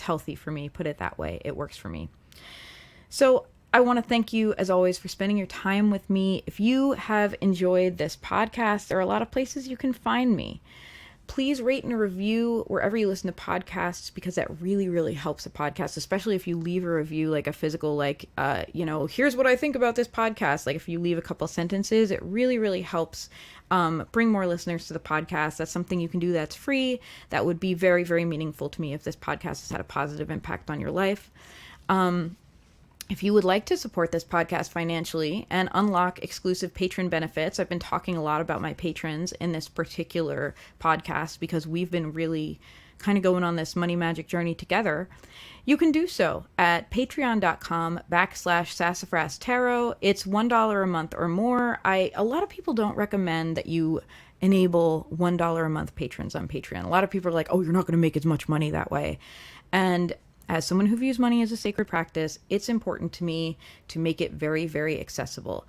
healthy for me, put it that way. It works for me. So I want to thank you, as always, for spending your time with me. If you have enjoyed this podcast, there are a lot of places you can find me. Please rate and review wherever you listen to podcasts, because that really, really helps a podcast, especially if you leave a review, like a physical, here's what I think about this podcast. Like if you leave a couple sentences, it really, really helps bring more listeners to the podcast. That's something you can do that's free. That would be very, very meaningful to me if this podcast has had a positive impact on your life. If you would like to support this podcast financially and unlock exclusive patron benefits, I've been talking a lot about my patrons in this particular podcast because we've been really kind of going on this money magic journey together. You can do so at patreon.com/Sassafras Tarot. It's $1 a month or more. A lot of people don't recommend that you enable $1 a month patrons on Patreon. A lot of people are like, oh, you're not going to make as much money that way. And as someone who views money as a sacred practice, it's important to me to make it very, very accessible.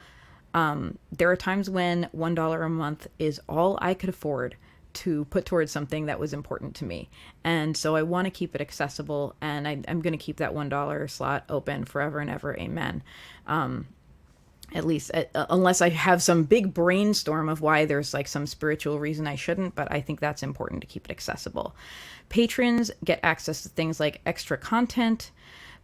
There are times when $1 a month is all I could afford to put towards something that was important to me. And so I want to keep it accessible, and I'm going to keep that $1 slot open forever and ever. Amen. At least unless I have some big brainstorm of why there's like some spiritual reason I shouldn't, but I think that's important to keep it accessible. Patrons get access to things like extra content,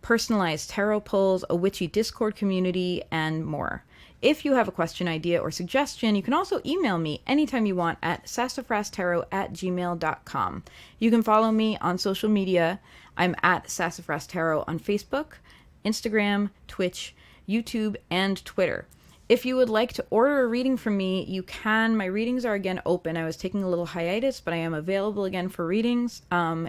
personalized tarot pulls, a witchy Discord community, and more. If you have a question, idea, or suggestion, you can also email me anytime you want at sassafrastarot@gmail.com. You can follow me on social media. I'm at Sassafras Tarot on Facebook, Instagram, Twitch, YouTube, and Twitter. If you would like to order a reading from me, you can. My readings are again open. I was taking a little hiatus, but I am available again for readings.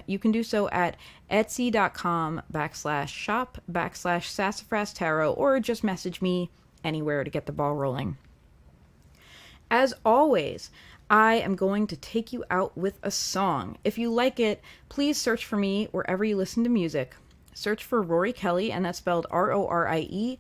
You can do so at etsy.com/shop/Sassafras Tarot, or just message me anywhere to get the ball rolling. As always, I am going to take you out with a song. If you like it, please search for me wherever you listen to music. Search for Rorie Kelly, and that's spelled RorieKelly.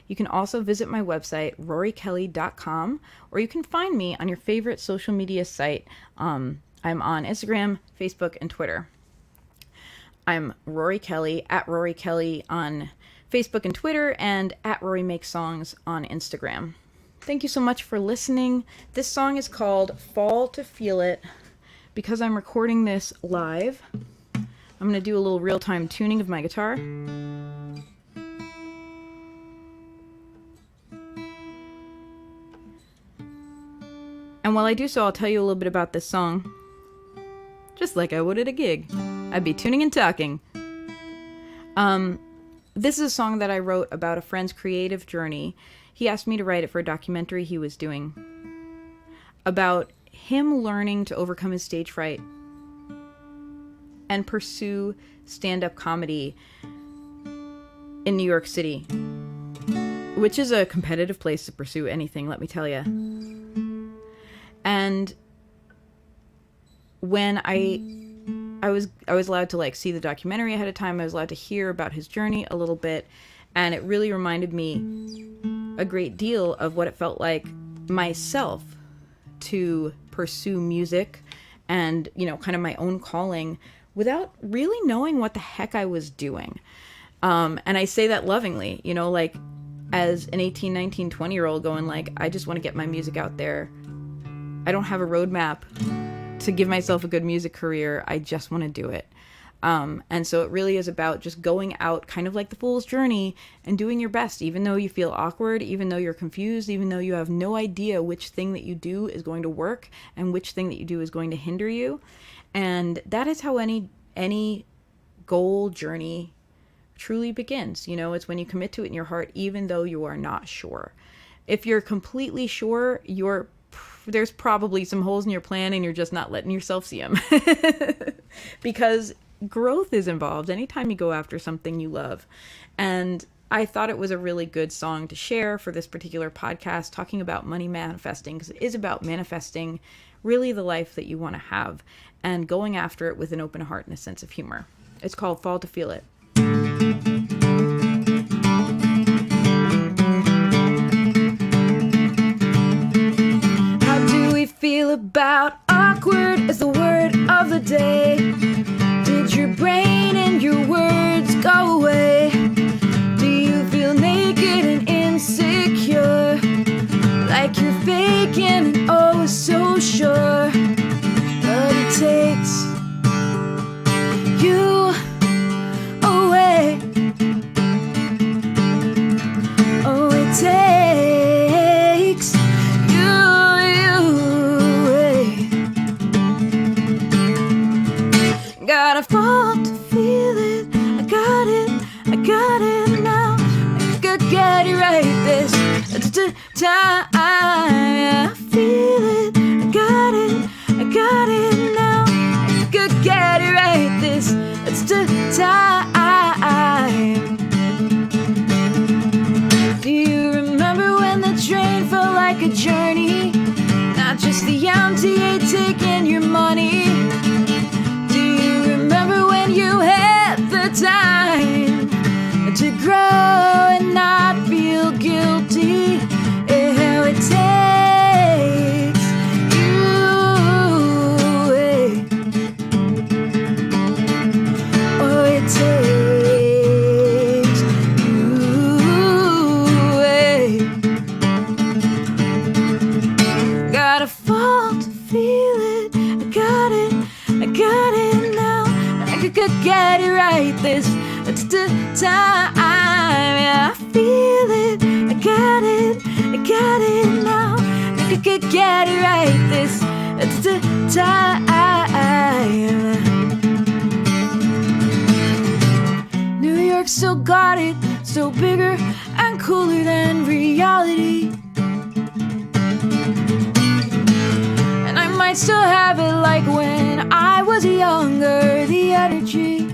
You can also visit my website, roriekelly.com, or you can find me on your favorite social media site. I'm on Instagram, Facebook, and Twitter. I'm Rorie Kelly, at Rorie Kelly on Facebook and Twitter, and at Rorie Makes Songs on Instagram. Thank you so much for listening. This song is called Fall to Feel It. Because I'm recording this live, I'm going to do a little real-time tuning of my guitar. And while I do so, I'll tell you a little bit about this song. Just like I would at a gig. I'd be tuning and talking. This is a song that I wrote about a friend's creative journey. He asked me to write it for a documentary he was doing about him learning to overcome his stage fright and pursue stand-up comedy in New York City, which is a competitive place to pursue anything, let me tell you. And when I was allowed to like see the documentary ahead of time, I was allowed to hear about his journey a little bit, and it really reminded me a great deal of what it felt like myself to pursue music and, kind of my own calling without really knowing what the heck I was doing. And I say that lovingly, like as an 18, 19, 20-year-old going like, I just want to get my music out there. I don't have a roadmap to give myself a good music career. I just want to do it. And so it really is about just going out kind of like the fool's journey and doing your best, even though you feel awkward, even though you're confused, even though you have no idea which thing that you do is going to work and which thing that you do is going to hinder you. And that is how any goal journey truly begins. It's when you commit to it in your heart, even though you are not sure. If you're completely sure, you're there's probably some holes in your plan and you're just not letting yourself see them. Because growth is involved anytime you go after something you love. And I thought it was a really good song to share for this particular podcast, talking about money manifesting, because it is about manifesting really the life that you want to have and going after it with an open heart and a sense of humor. It's called Fall to Feel It. How do we feel about awkward as the word of the day? Did your brain and your words go away? Do you feel naked and insecure? Like you're faking and oh so sure? But it takes you away. Oh, it takes you away. Got a fault to feel it. I got it now. I could get it right this time. I feel it. I got it now. I could get it right this time. Do you remember when the train felt like a journey? Not just the MTA taking your money. Do you remember when you had the time to grow and not feel guilty? How it takes you away. Oh, it takes you away. Got a fault to feel it. I got it now. I could get it right this time. Yeah, I feel it. I got it now. I could get it right this time. New York still got it, still bigger and cooler than reality. And I might still have it like when I was younger, the energy.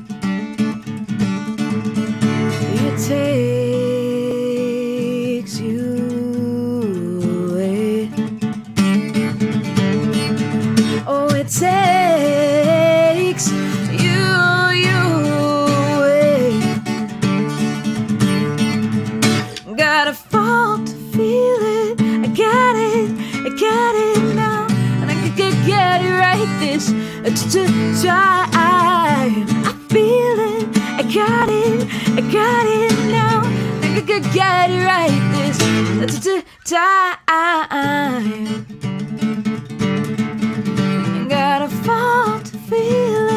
It takes you away. Oh, it takes you away. Got a fault to feel it. I got it now. And I could get it right this time. I feel it. I got it now. I could get it right this time. Got a fault to feel it.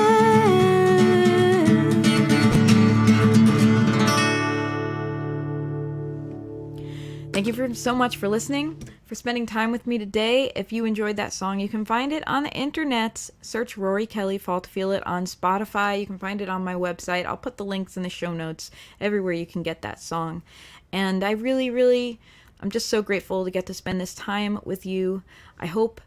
Thank you so much for listening, for spending time with me today. If you enjoyed that song, you can find it on the internet. Search Rorie Kelly, Fall to Feel It on Spotify. You can find it on my website. I'll put the links in the show notes everywhere you can get that song. And I really, I'm just so grateful to get to spend this time with you. I hope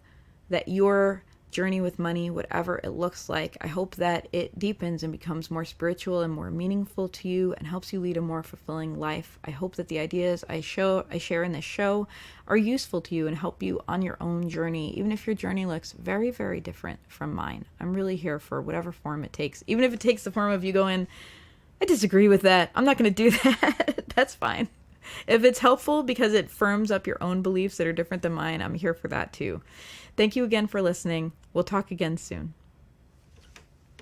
that your journey with money, whatever it looks like, I hope that it deepens and becomes more spiritual and more meaningful to you and helps you lead a more fulfilling life. I hope that the ideas I share in this show are useful to you and help you on your own journey, even if your journey looks very, very different from mine. I'm really here for whatever form it takes, even if it takes the form of you going, I disagree with that. I'm not going to do that. That's fine. If it's helpful because it firms up your own beliefs that are different than mine, I'm here for that too. Thank you again for listening. We'll talk again soon.